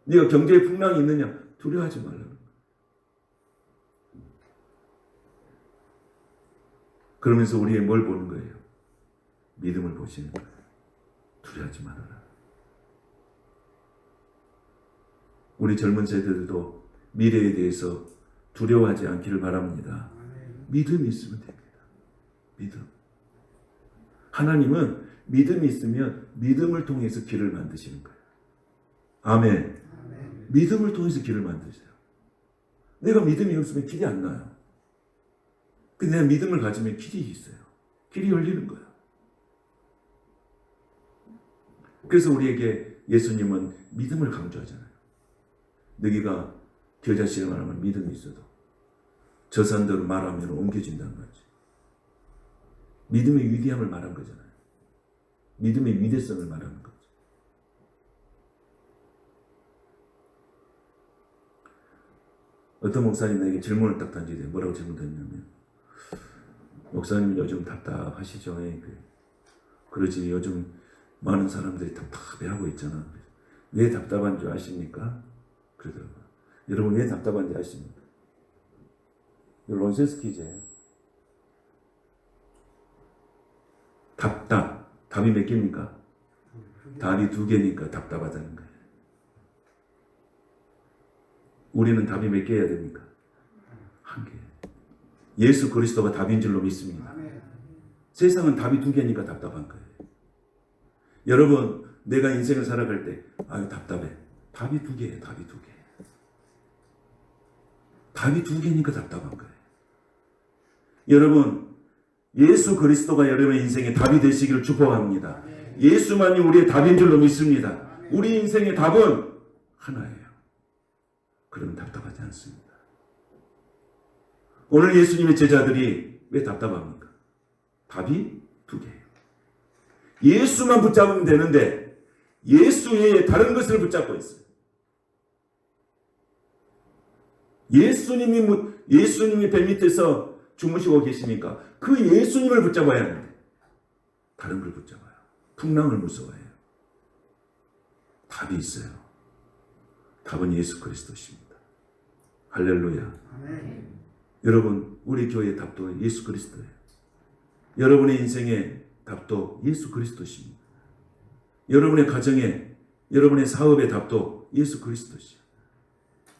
네가 경제의 풍랑이 있느냐? 두려워하지 말라는 거예요. 그러면서 우리의 뭘 보는 거예요? 믿음을 보시는 거예요. 두려워하지 말아라. 우리 젊은 세대들도 미래에 대해서 두려워하지 않기를 바랍니다. 믿음이 있으면 됩니다. 믿음. 하나님은 믿음이 있으면 믿음을 통해서 길을 만드시는 거예요. 아멘. 믿음을 통해서 길을 만드세요. 내가 믿음이 없으면 길이 안 나요. 근데 내가 믿음을 가지면 길이 있어요. 길이 열리는 거예요. 그래서 우리에게 예수님은 믿음을 강조하잖아요. 너희가 겨자씨를 말하면 믿음이 있어도 저 산대로 말하면 옮겨진다는 거지. 믿음의 위대함을 말한 거잖아요. 믿음의 위대성을 말하는 거죠. 어떤 목사님 나에게 질문을 딱 던지대. 뭐라고 질문 던졌냐면, 목사님 요즘 답답하시죠? 그러지. 요즘 많은 사람들이 답답해하고 있잖아. 왜 답답한 줄 아십니까? 그러더라고요. 여러분 왜 답답한지 아십니까? 이거 론센스 퀴즈예요. 답이 몇 개입니까? 답이 2개니까 답답하다는 거예요. 우리는 답이 몇 개여야 됩니까? 1개. 예수 그리스도가 답인 줄로 믿습니다. 세상은 답이 2개니까 답답한 거예요. 여러분, 내가 인생을 살아갈 때 아유 답답해. 답이 2개예요. 답이 2개. 답이 2개니까 답답한 거예요. 여러분, 예수 그리스도가 여러분의 인생의 답이 되시기를 축복합니다. 예수만이 우리의 답인 줄로 믿습니다. 우리 인생의 답은 하나예요. 그러면 답답하지 않습니다. 오늘 예수님의 제자들이 왜 답답합니까? 답이 2개예요. 예수만 붙잡으면 되는데 예수 외에 다른 것을 붙잡고 있어요. 예수님이 배 밑에서 주무시고 계시니까 그 예수님을 붙잡아야 하는데 다른 걸 붙잡아요. 풍랑을 무서워해요. 답이 있어요. 답은 예수 그리스도십니다. 할렐루야. 아멘. 여러분, 우리 교회의 답도 예수 그리스도예요. 여러분의 인생의 답도 예수 그리스도십니다. 여러분의 가정의, 여러분의 사업의 답도 예수 그리스도시요.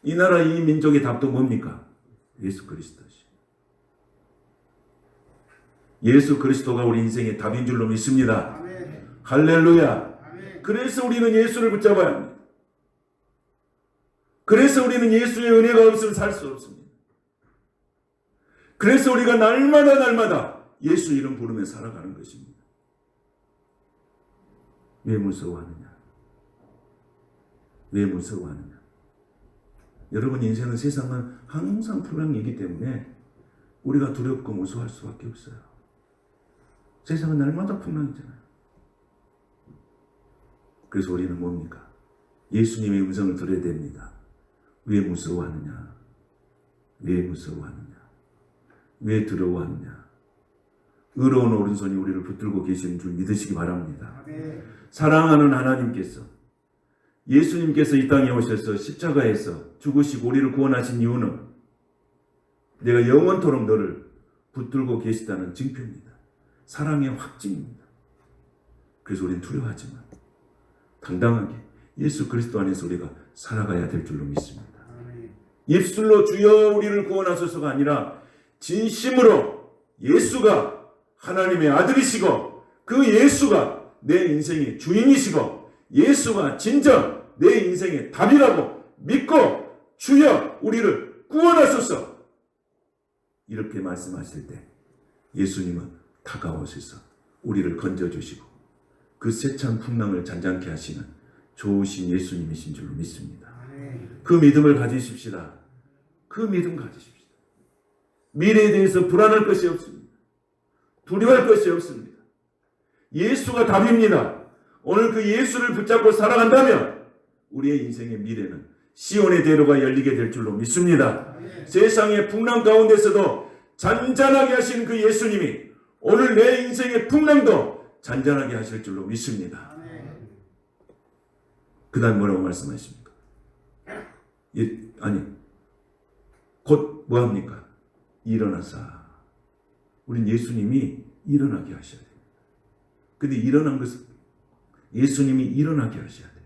이 나라 이 민족의 답도 뭡니까? 예수 그리스도시요. 예수 그리스도가 우리 인생의 답인 줄로 믿습니다. 아멘. 할렐루야. 아멘. 그래서 우리는 예수를 붙잡아야 합니다. 그래서 우리는 예수의 은혜가 없으면 살 수 없습니다. 그래서 우리가 날마다 예수 이름 부르며 살아가는 것입니다. 왜 무서워하느냐? 왜 무서워하느냐? 여러분, 인생은 세상은 항상 풍랑이기 때문에 우리가 두렵고 무서워할 수밖에 없어요. 세상은 날마다 풍랑이잖아요. 그래서 우리는 뭡니까? 예수님의 음성을 들어야 됩니다. 왜 무서워하느냐? 왜 무서워하느냐? 왜 두려워하느냐? 의로운 오른손이 우리를 붙들고 계시는 줄 믿으시기 바랍니다. 사랑하는 하나님께서, 예수님께서 이 땅에 오셔서 십자가에서 죽으시고 우리를 구원하신 이유는 내가 영원토록 너를 붙들고 계시다는 증표입니다. 사랑의 확증입니다. 그래서 우리는 두려워하지만 당당하게 예수 그리스도 안에서 우리가 살아가야 될 줄로 믿습니다. 입술로 주여 우리를 구원하소서가 아니라 진심으로 예수가 하나님의 아들이시고 그 예수가 내 인생의 주인이시고 예수가 진정 내 인생의 답이라고 믿고 주여 우리를 구원하소서 이렇게 말씀하실 때 예수님은 다가오셔서 우리를 건져주시고 그 세찬 풍랑을 잔잔케 하시는 좋으신 예수님이신 줄로 믿습니다. 그 믿음을 가지십시다. 그 믿음 가지십시다. 미래에 대해서 불안할 것이 없습니다. 두려워할 것이 없습니다. 예수가 답입니다. 오늘 그 예수를 붙잡고 살아간다면 우리의 인생의 미래는 시온의 대로가 열리게 될 줄로 믿습니다. 세상의 풍랑 가운데서도 잔잔하게 하신 그 예수님이 오늘 내 인생의 풍랑도 잔잔하게 하실 줄로 믿습니다. 그 다음 뭐라고 말씀하십니까? 곧 뭐합니까? 일어나사. 우린 예수님이 일어나게 하셔야 돼요. 근데 일어난 것은 예수님이 일어나게 하셔야 돼요.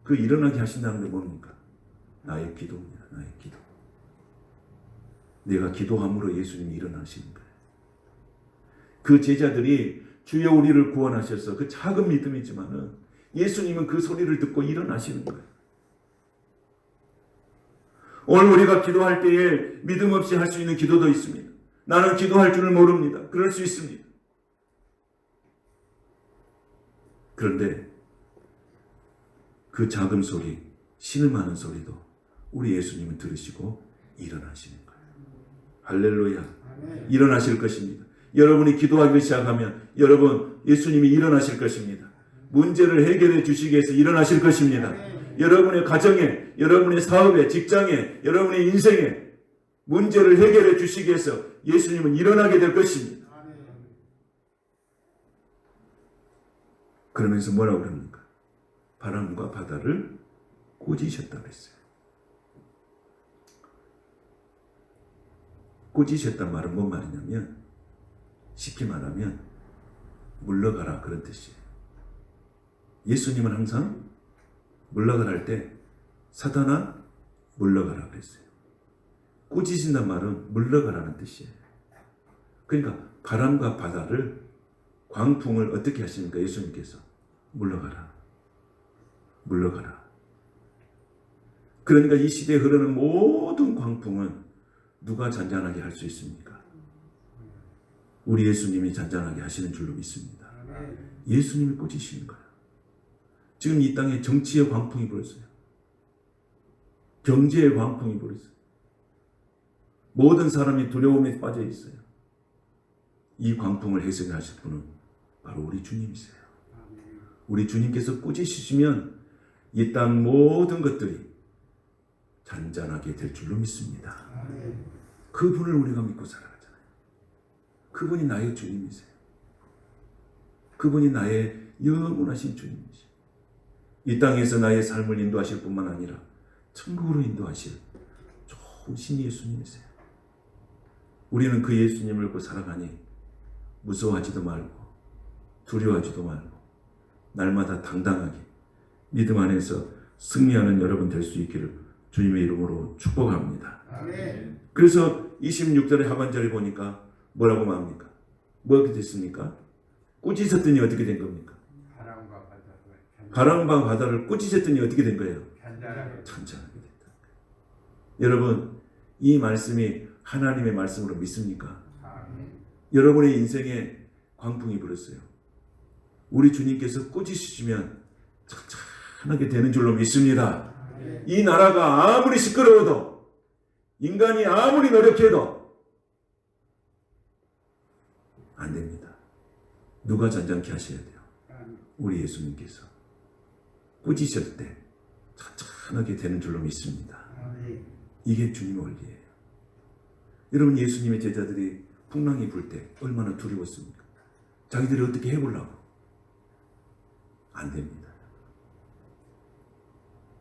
그 일어나게 하신다는 게 뭡니까? 나의 기도입니다. 나의 기도. 내가 기도함으로 예수님이 일어나시는 거예요. 그 제자들이 주여 우리를 구원하셔서 그 작은 믿음이지만은 예수님은 그 소리를 듣고 일어나시는 거예요. 오늘 우리가 기도할 때에 믿음 없이 할 수 있는 기도도 있습니다. 나는 기도할 줄을 모릅니다. 그럴 수 있습니다. 그런데 그 작은 소리, 신음하는 소리도 우리 예수님은 들으시고 일어나시는 거예요. 할렐루야. 일어나실 것입니다. 여러분이 기도하기 시작하면 여러분 예수님이 일어나실 것입니다. 문제를 해결해 주시기 위해서 일어나실 것입니다. 여러분의 가정에, 여러분의 사업에, 직장에, 여러분의 인생에 문제를 해결해 주시기 위해서 예수님은 일어나게 될 것입니다. 그러면서 뭐라고 그럽니까? 바람과 바다를 꾸짖으셨다고 했어요. 꾸짖으셨단 말은 뭔 말이냐면 쉽게 말하면 물러가라 그런 뜻이에요. 예수님은 항상 물러가라 할 때 사단아 물러가라 그랬어요. 꾸짖으신단 말은 물러가라는 뜻이에요. 그러니까 바람과 바다를 광풍을 어떻게 하십니까? 예수님께서 물러가라. 물러가라. 그러니까 이 시대에 흐르는 모든 광풍은 누가 잔잔하게 할 수 있습니까? 우리 예수님이 잔잔하게 하시는 줄로 믿습니다. 예수님이 꾸짖으시는 거예요. 지금 이 땅에 정치의 광풍이 불었어요. 경제의 광풍이 불었어요. 모든 사람이 두려움에 빠져 있어요. 이 광풍을 해석하실 분은 바로 우리 주님이세요. 우리 주님께서 꾸짖으시면 이 땅 모든 것들이 잔잔하게 될 줄로 믿습니다. 그분을 우리가 믿고 살아가잖아요. 그분이 나의 주님이세요. 그분이 나의 영원하신 주님이시죠. 이 땅에서 나의 삶을 인도하실 뿐만 아니라 천국으로 인도하실 좋으신 예수님이세요. 우리는 그 예수님을 믿고 살아가니 무서워하지도 말고 두려워하지도 말고 날마다 당당하게 믿음 안에서 승리하는 여러분 될 수 있기를 주님의 이름으로 축복합니다. 그래서 26절의 하반절에 보니까 뭐라고 말합니까? 뭐가 됐습니까? 꾸짖었더니 어떻게 된 겁니까? 바람과 바다를 꾸짖었더니 어떻게 된 거예요? 잔잔하게 됐다. 여러분 이 말씀이 하나님의 말씀으로 믿습니까? 여러분의 인생에 광풍이 불었어요. 우리 주님께서 꾸짖으시면 찬찬하게 되는 줄로 믿습니다. 이 나라가 아무리 시끄러워도 인간이 아무리 노력해도 안 됩니다. 누가 잔잔케 하셔야 돼요? 우리 예수님께서 꾸짖으실 때 찬찬하게 되는 줄로 믿습니다. 이게 주님의 원리예요. 여러분 예수님의 제자들이 풍랑이 불 때 얼마나 두려웠습니까? 자기들이 어떻게 해보려고? 안 됩니다.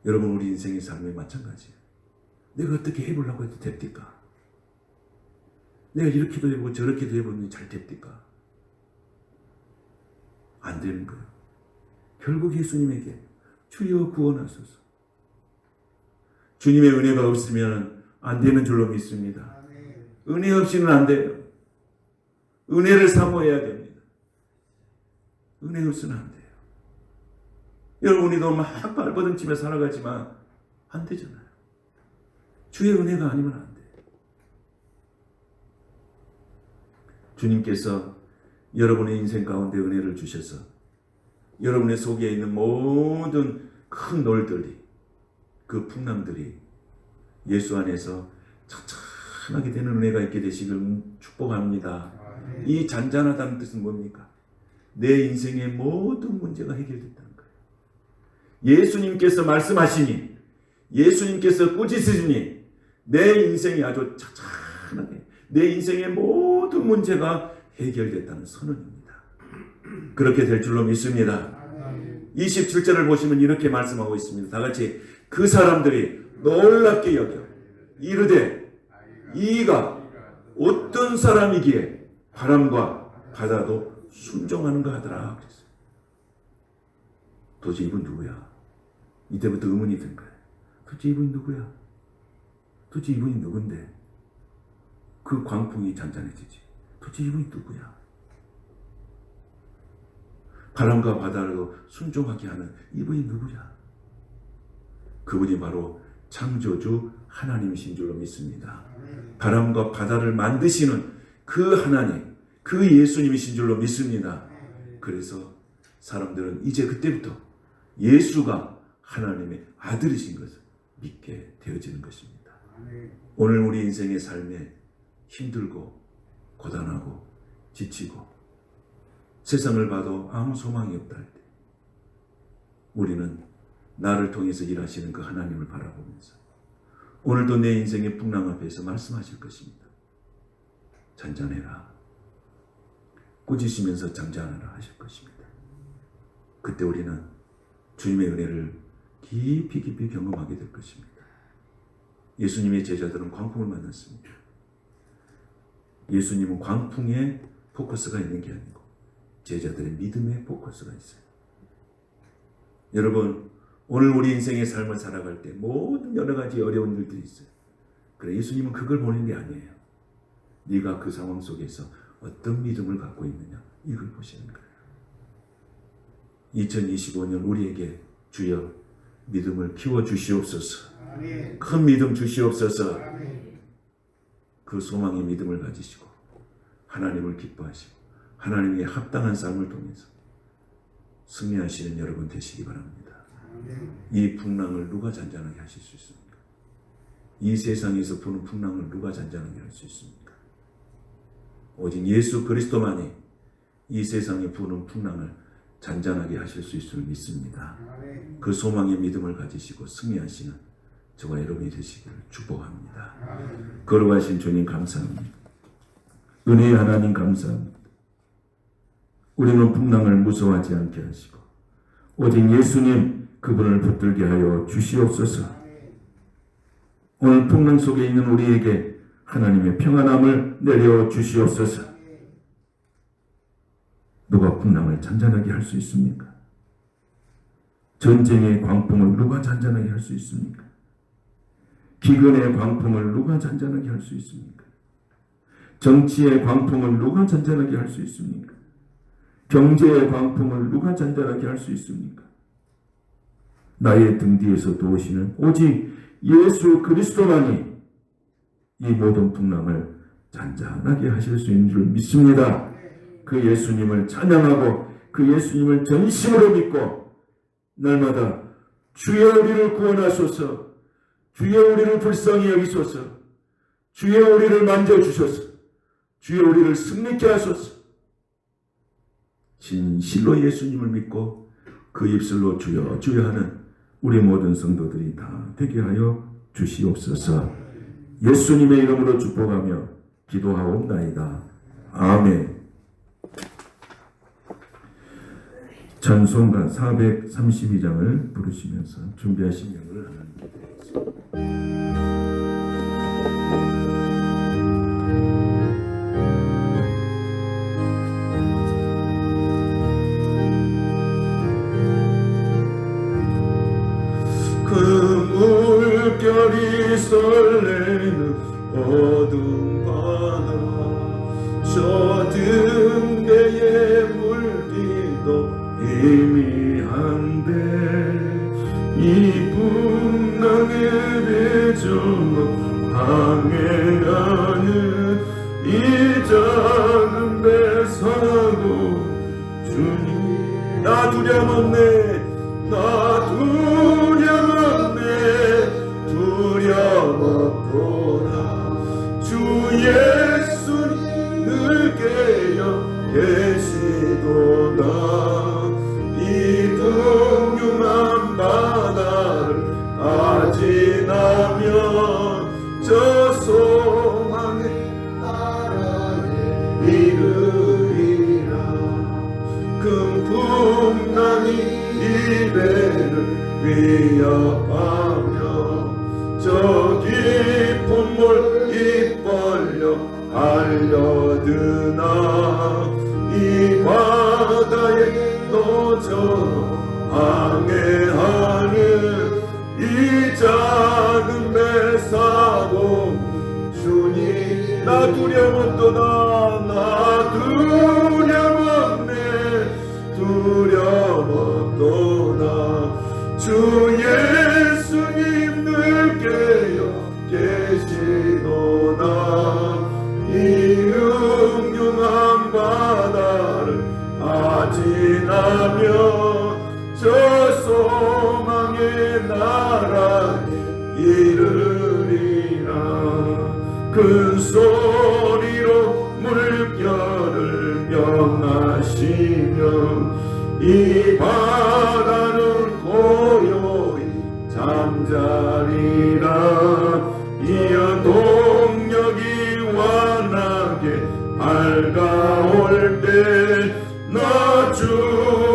여러분 우리 인생의 삶에 마찬가지예요. 내가 어떻게 해보려고 해도 됩니까? 내가 이렇게도 해보고 저렇게도 해보니 잘 됩니까? 안 되는 거예요. 결국 예수님에게 주여 구원하소서. 주님의 은혜가 없으면 안 되는 줄로 믿습니다. 은혜 없이는 안 돼요. 은혜를 사모해야 됩니다. 은혜 없이는 안 돼요. 여러분이도 막 발버둥 치며 살아가지만 안 되잖아요. 주의 은혜가 아니면 안 돼요. 주님께서 여러분의 인생 가운데 은혜를 주셔서 여러분의 속에 있는 모든 큰 놀들이 그 풍랑들이 예수 안에서 찬찬하게 되는 은혜가 있게 되시길 축복합니다. 이 잔잔하다는 뜻은 뭡니까? 내 인생의 모든 문제가 해결됐다는 거예요. 예수님께서 말씀하시니 예수님께서 꾸짖으시니 내 인생이 아주 찬찬하게 내 인생의 모든 문제가 해결됐다는 선언입니다. 그렇게 될 줄로 믿습니다. 27절을 보시면 이렇게 말씀하고 있습니다. 다 같이 그 사람들이 놀랍게 여겨 이르되 이가 어떤 사람이기에 바람과 바다도 순종하는가 하더라 그랬어요. 도대체 이분 누구야? 이때부터 의문이 든 거예요. 도대체 이분이 누구야? 도대체 이분이 누군데 그 광풍이 잔잔해지지? 도대체 이분이 누구야? 바람과 바다로 순종하게 하는 이분이 누구야? 그분이 바로 창조주 하나님이신 줄로 믿습니다. 바람과 바다를 만드시는 그 하나님, 그 예수님이신 줄로 믿습니다. 그래서 사람들은 이제 그때부터 예수가 하나님의 아들이신 것을 믿게 되어지는 것입니다. 오늘 우리 인생의 삶에 힘들고 고단하고 지치고 세상을 봐도 아무 소망이 없다 할 때 우리는 나를 통해서 일하시는 그 하나님을 바라보면서 오늘도 내 인생의 풍랑 앞에서 말씀하실 것입니다. 잔잔해라. 꾸짖으면서 장장하라 하실 것입니다. 그때 우리는 주님의 은혜를 깊이 경험하게 될 것입니다. 예수님의 제자들은 광풍을 만났습니다. 예수님은 광풍에 포커스가 있는 게 아니고 제자들의 믿음에 포커스가 있어요. 여러분, 오늘 우리 인생의 삶을 살아갈 때 모든 여러 가지 어려운 일들이 있어요. 그래, 예수님은 그걸 보는 게 아니에요. 네가 그 상황 속에서 어떤 믿음을 갖고 있느냐, 이걸 보시는 거예요. 2025년 우리에게 주여 믿음을 키워주시옵소서. 큰 믿음 주시옵소서. 그 소망의 믿음을 가지시고 하나님을 기뻐하시고 하나님의 합당한 삶을 통해서 승리하시는 여러분 되시기 바랍니다. 이 풍랑을 누가 잔잔하게 하실 수 있습니까? 이 세상에서 부는 풍랑을 누가 잔잔하게 할 수 있습니까? 오직 예수 그리스도만이 이 세상에 부는 풍랑을 잔잔하게 하실 수 있음을 믿습니다. 그 소망의 믿음을 가지시고 승리하시는 저와 여러분이 되시기를 축복합니다. 거룩하신 주님 감사합니다. 은혜의 하나님 감사합니다. 우리는 풍랑을 무서워하지 않게 하시고 오직 예수님 그분을 붙들게 하여 주시옵소서. 오늘 풍랑 속에 있는 우리에게 하나님의 평안함을 내려 주시옵소서. 누가 풍랑을 잔잔하게 할 수 있습니까? 전쟁의 광풍을 누가 잔잔하게 할 수 있습니까? 기근의 광풍을 누가 잔잔하게 할 수 있습니까? 정치의 광풍을 누가 잔잔하게 할 수 있습니까? 경제의 광풍을 누가 잔잔하게 할 수 있습니까? 나의 등 뒤에서 도우시는 오직 예수 그리스도만이 이 모든 풍랑을 잔잔하게 하실 수 있는 줄 믿습니다. 그 예수님을 찬양하고 그 예수님을 전심으로 믿고 날마다 주여 우리를 구원하소서, 주여 우리를 불쌍히 여기소서, 주여 우리를 만져주소서, 주여 우리를 승리케 하소서. 진실로 예수님을 믿고 그 입술로 주여 주여 하는 우리 모든 성도들이 다 되게 하여 주시옵소서. 예수님의 이름으로 축복하며 기도하옵나이다. 아멘. 찬송가 432장을 부르시면서 준비하신 명을 하나님께 드리겠습니다. 그 물결이 설레는 어둠 바다 저 등대의 물기도 희미한데 이 풍랑의 배전로 항해하는 이 작은 배 사고 주님 나 두려움 없네 나 두려움 없네 두려움 없구나 주 예수님 늘 깨어 계시도다 이 둥흉한 바다를 아지나며 저 소망의 나라에 이르리라 큰 풍랑이 이 배를 위협하며 저 깊은 물 입 벌려 알려드나 이 바다에 너저 항해하는 이 작은 배 사고 주님 나 두려움 없도다 나 두려움 없네 두려움 없도다 주 예수님 늘 깨어 계시도다 이 음흉한 바다를 아지나며 저 소망의 큰 소리로 물결을 명하시며 이 바다는 고요히 잠자리라. 이어 동력이 완하게 밝아올 때 나 주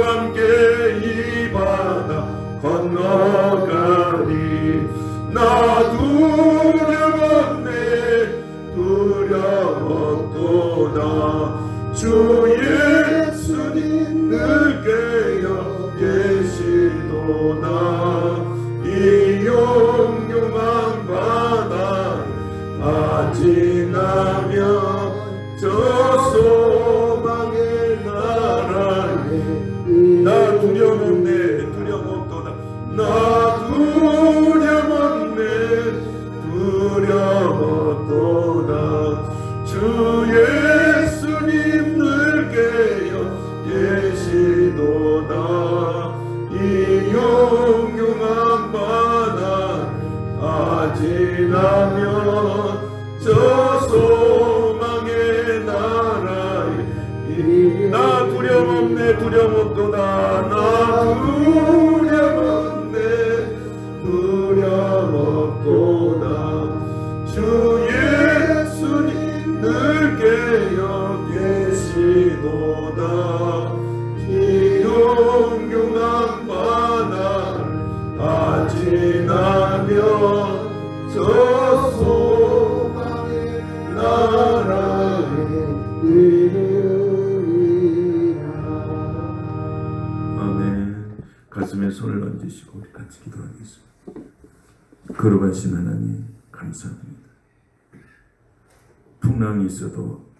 함께 이 바다 건너가리. 나 두려웠네 두려웠도다. 주 예수님 늘 깨어 계시도다. 이 용용한 바다 지나며 저 소망의 나라에 나 두려웠네 두려웠도다. 나 두려웠네 두려웠도다. 주 예수님 늘 깨어 계시도다. 이 용용한 바다 지나며 저 소망의 나라에 나 두려웠네 두려웠도다. 나 두려웠네 두려웠도다. 주 예수님 늘 깨어 계시도다. 이 용용한 바다 지나며 저 소망의 나라에 이르리라. 아멘. 가슴에 손을 얹으시고 우리 같이 기도하겠습니다. 거룩하신 하나님 감사합니다. 풍랑이 있어도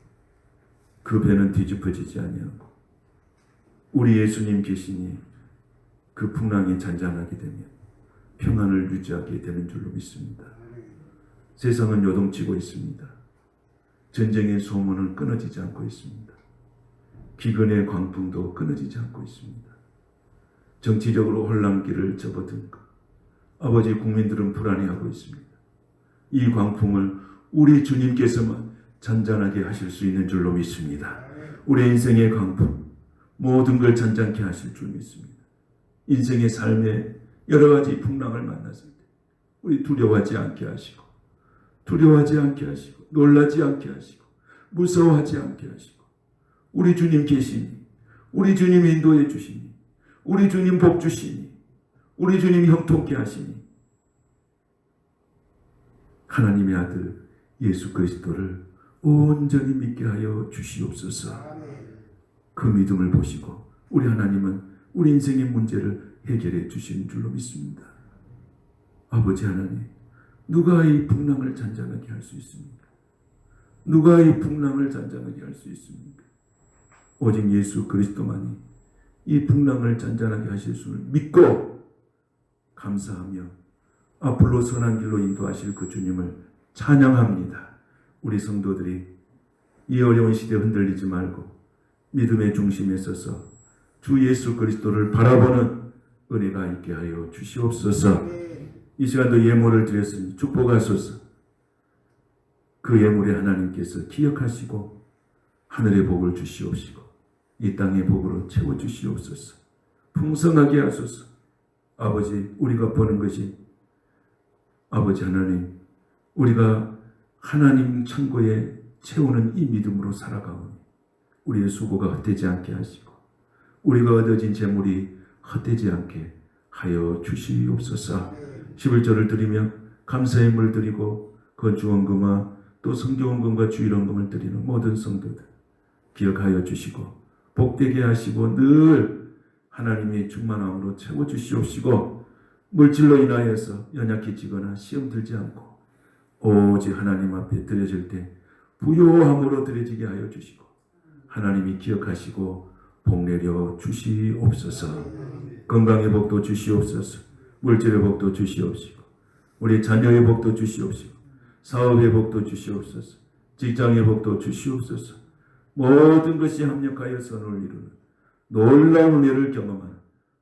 그 배는 뒤집어지지 아니하고 우리 예수님 계시니 그 풍랑이 잔잔하게 되면 평안을 유지하게 되는 줄로 믿습니다. 세상은 요동치고 있습니다. 전쟁의 소문은 끊어지지 않고 있습니다. 기근의 광풍도 끊어지지 않고 있습니다. 정치적으로 혼란기를 접어든 아버지 국민들은 불안해하고 있습니다. 이 광풍을 우리 주님께서만 잔잔하게 하실 수 있는 줄로 믿습니다. 우리 인생의 광풍 모든 걸 잔잔케 하실 줄 믿습니다. 인생의 삶에 여러 가지 풍랑을 만났을 때 우리 두려워하지 않게 하시고 두려워하지 않게 하시고 놀라지 않게 하시고 무서워하지 않게 하시고 우리 주님 계시니 우리 주님 인도해 주시니 우리 주님 복 주시니 우리 주님 형통케 하시니 하나님의 아들 예수 그리스도를 온전히 믿게 하여 주시옵소서. 그 믿음을 보시고 우리 하나님은 우리 인생의 문제를 해결해 주시는 줄로 믿습니다. 아버지 하나님, 누가 이 풍랑을 잔잔하게 할 수 있습니까? 누가 이 풍랑을 잔잔하게 할 수 있습니까? 오직 예수 그리스도만이 이 풍랑을 잔잔하게 하실 수를 믿고 감사하며 앞으로 선한 길로 인도하실 그 주님을 찬양합니다. 우리 성도들이 이 어려운 시대에 흔들리지 말고 믿음의 중심에 서서 주 예수 그리스도를 바라보는 은혜가 있게 하여 주시옵소서. 이 시간도 예물을 드렸으니 축복하소서. 그 예물에 하나님께서 기억하시고 하늘의 복을 주시옵시고 이 땅의 복으로 채워주시옵소서. 풍성하게 하소서. 아버지, 우리가 보는 것이 아버지 하나님, 우리가 하나님 천국에 채우는 이 믿음으로 살아가오니 우리의 수고가 헛되지 않게 하시고 우리가 얻어진 재물이 헛되지 않게 하여 주시옵소서. 11조를 드리며 감사의 물 드리고 건축원금과 또 성교원금과 주일원금을 드리는 모든 성도들 기억하여 주시고 복되게 하시고 늘 하나님의 충만함으로 채워주시옵시고 물질로 인하여서 연약해지거나 시험 들지 않고 오직 하나님 앞에 드려질 때 부요함으로 드려지게 하여 주시고 하나님이 기억하시고 복내려 주시옵소서. 건강의 복도 주시옵소서. 물질의 복도 주시옵시고 우리 자녀의 복도 주시옵시고 사업의 복도 주시옵소서. 직장의 복도 주시옵소서. 모든 것이 합력하여 선을 이루는 놀라운 은혜를 경험하는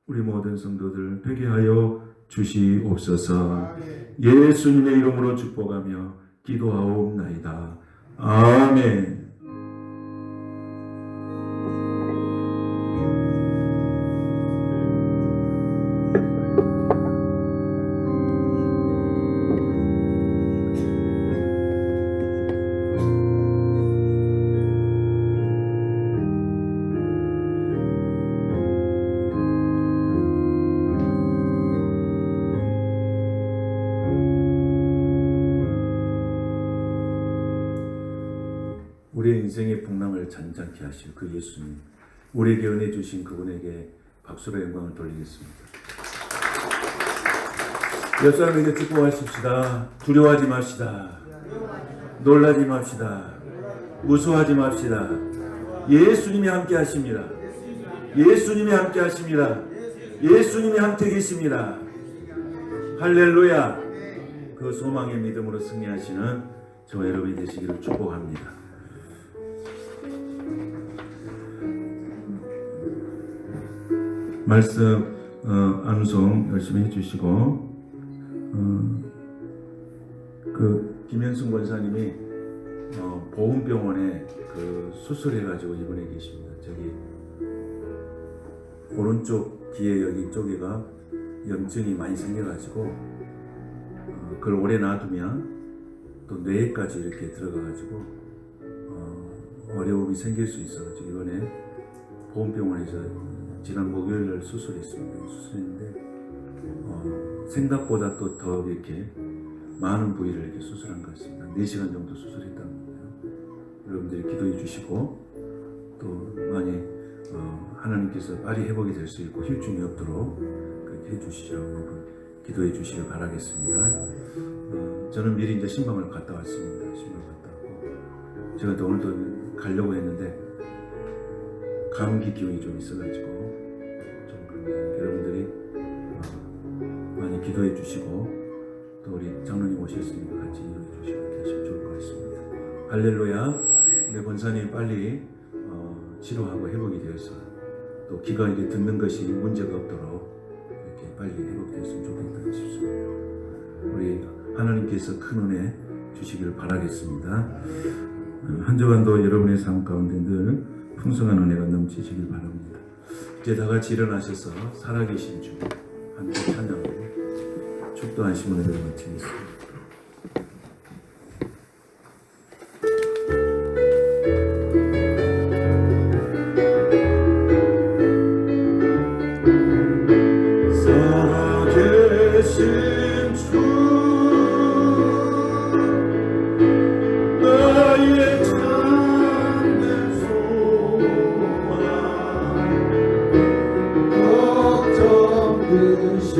우리 모든 성도들 되게 하여 주시옵소서. 예수님의 이름으로 축복하며 기도하옵나이다. 아멘. 우리의 인생의 풍랑을 잔잔케 하실 그 예수님, 우리에게 은혜 주신 그분에게 박수로 영광을 돌리겠습니다. 옆 사람에게 축복하십시다. 두려워하지 맙시다. 놀라지 맙시다. 무서워하지 맙시다. 예수님이 함께 하십니다. 예수님이 함께 하십니다. 예수님이 함께 계십니다. 할렐루야. 그 소망의 믿음으로 승리하시는 저와 여러분이 되시기를 축복합니다. 말씀 암송 열심히 해주시고 그 김현승 권사님이 보훈병원에 그 수술해가지고 입원해 계십니다. 저기 오른쪽 귀에 여기 쪽에가 염증이 많이 생겨가지고 그걸 오래 놔두면 또 뇌에까지 이렇게 들어가가지고 어려움이 생길 수 있어가지고 이번에 보훈병원에서 지난 목요일날 수술했습니다. 수술했는데 생각보다 또 더 이렇게 많은 부위를 이렇게 수술한 것 같습니다. 4시간 정도 수술했다는 거예요. 여러분들이 기도해 주시고 또 많이 하나님께서 빨리 회복이 될 수 있고 힐중이 없도록 그렇게 해주시라고 기도해 주시길 바라겠습니다. 저는 미리 이제 신방을 갔다 왔습니다. 신방 갔다 왔고 제가 또 오늘도 가려고 했는데 감기 기운이 좀 있어가지고 좀 그런데 여러분들이 많이 기도해 주시고 또 우리 장로님 오셨으니까 같이 기도해 주시고 계시면 좋을 것 같습니다. 할렐루야. 우리 권사님 빨리 치료하고 회복이 되어서 또 귀가 이제 듣는 것이 문제가 없도록 이렇게 빨리 회복되었으면 좋겠다 싶습니다. 우리 하나님께서 큰 은혜 주시기를 바라겠습니다. 한 주간도 여러분의 삶 가운데 늘 풍성한 은혜가 넘치시길 바랍니다. 이제 다 같이 일어나셔서 살아계신 주 함께 찬양하고 축도하신 은혜를 마치겠습니다. 살아계신 주 나의 참된 소망 걱정되신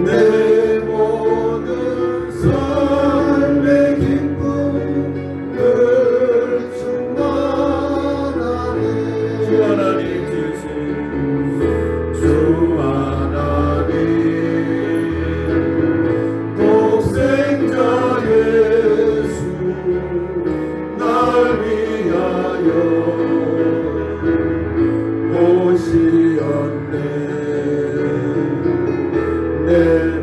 내 모든 삶의 기쁨 늘 충만하네. 주 하나님 주신 주 하나님 독생자 예수 날 위하여 오시었네. 내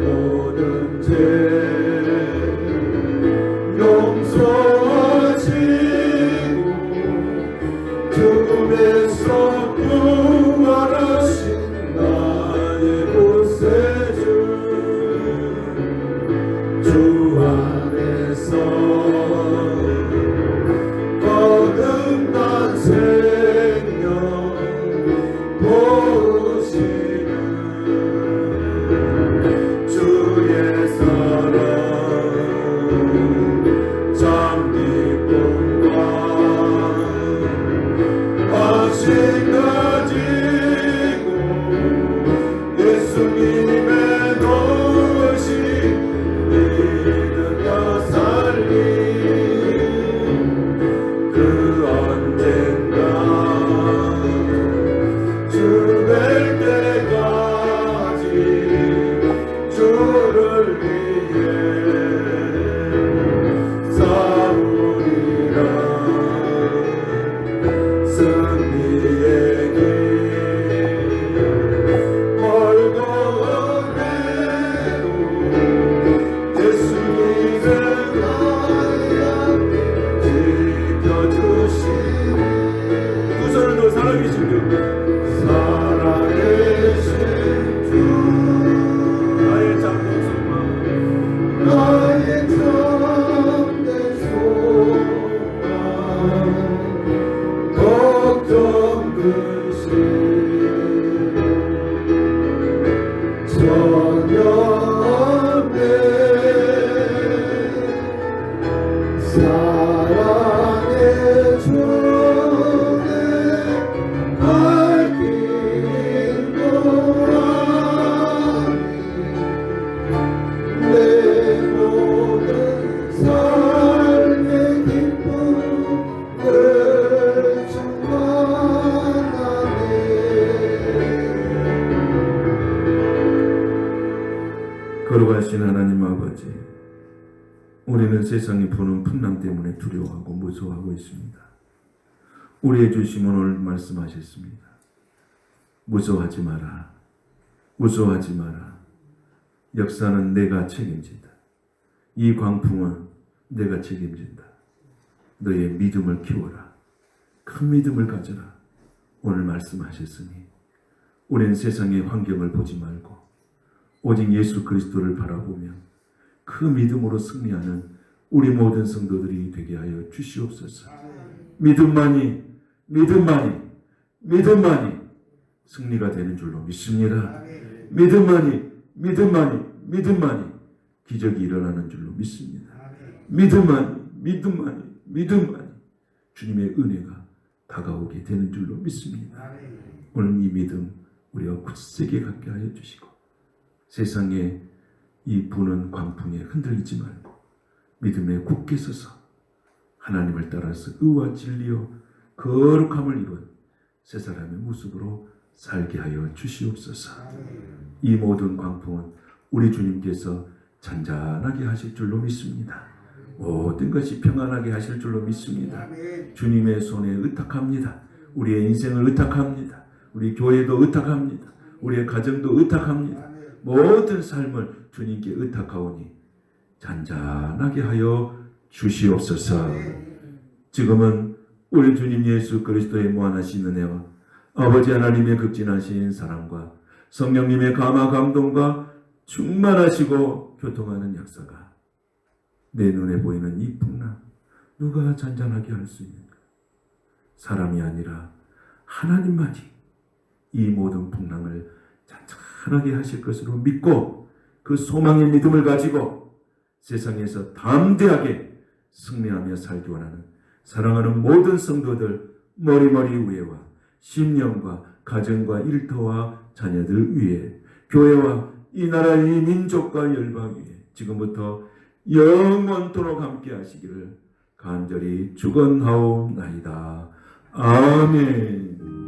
거룩하신 하나님 아버지, 우리는 세상이 부는 풍랑 때문에 두려워하고 무서워하고 있습니다. 우리의 주심 오늘 말씀하셨습니다. 무서워하지 마라. 무서워하지 마라. 역사는 내가 책임진다. 이 광풍은 내가 책임진다. 너의 믿음을 키워라. 큰 믿음을 가져라. 오늘 말씀하셨으니 우리는 세상의 환경을 보지 말고 오직 예수 그리스도를 바라보며 그 믿음으로 승리하는 우리 모든 성도들이 되게 하여 주시옵소서. 믿음만이 승리가 되는 줄로 믿습니다. 믿음만이 기적이 일어나는 줄로 믿습니다. 믿음만이 주님의 은혜가 다가오게 되는 줄로 믿습니다. 오늘 이 믿음 우리가 굳세게 갖게 하여 주시고 세상에 이 부는 광풍에 흔들리지 말고 믿음에 굳게 서서 하나님을 따라서 의와 진리요 거룩함을 입은 새 사람의 모습으로 살게 하여 주시옵소서. 이 모든 광풍은 우리 주님께서 잔잔하게 하실 줄로 믿습니다. 모든 것이 평안하게 하실 줄로 믿습니다. 주님의 손에 의탁합니다. 우리의 인생을 의탁합니다. 우리 교회도 의탁합니다. 우리의 가정도 의탁합니다. 모든 삶을 주님께 의탁하오니 잔잔하게 하여 주시옵소서. 지금은 우리 주님 예수 그리스도의 무한하신 은혜와 아버지 하나님의 극진하신 사랑과 성령님의 감화 감동과 충만하시고 교통하는 역사가 내 눈에 보이는 이 풍랑 누가 잔잔하게 할 수 있는가? 사람이 아니라 하나님만이 이 모든 풍랑을 잔잔하게 하실 것으로 믿고 그 소망의 믿음을 가지고 세상에서 담대하게 승리하며 살기 원하는 사랑하는 모든 성도들 머리머리 위에와 심령과 가정과 일터와 자녀들 위에 교회와 이 나라 이 민족과 열방 위에 지금부터 영원토록 함께 하시기를 간절히 축원하옵나이다. 아멘.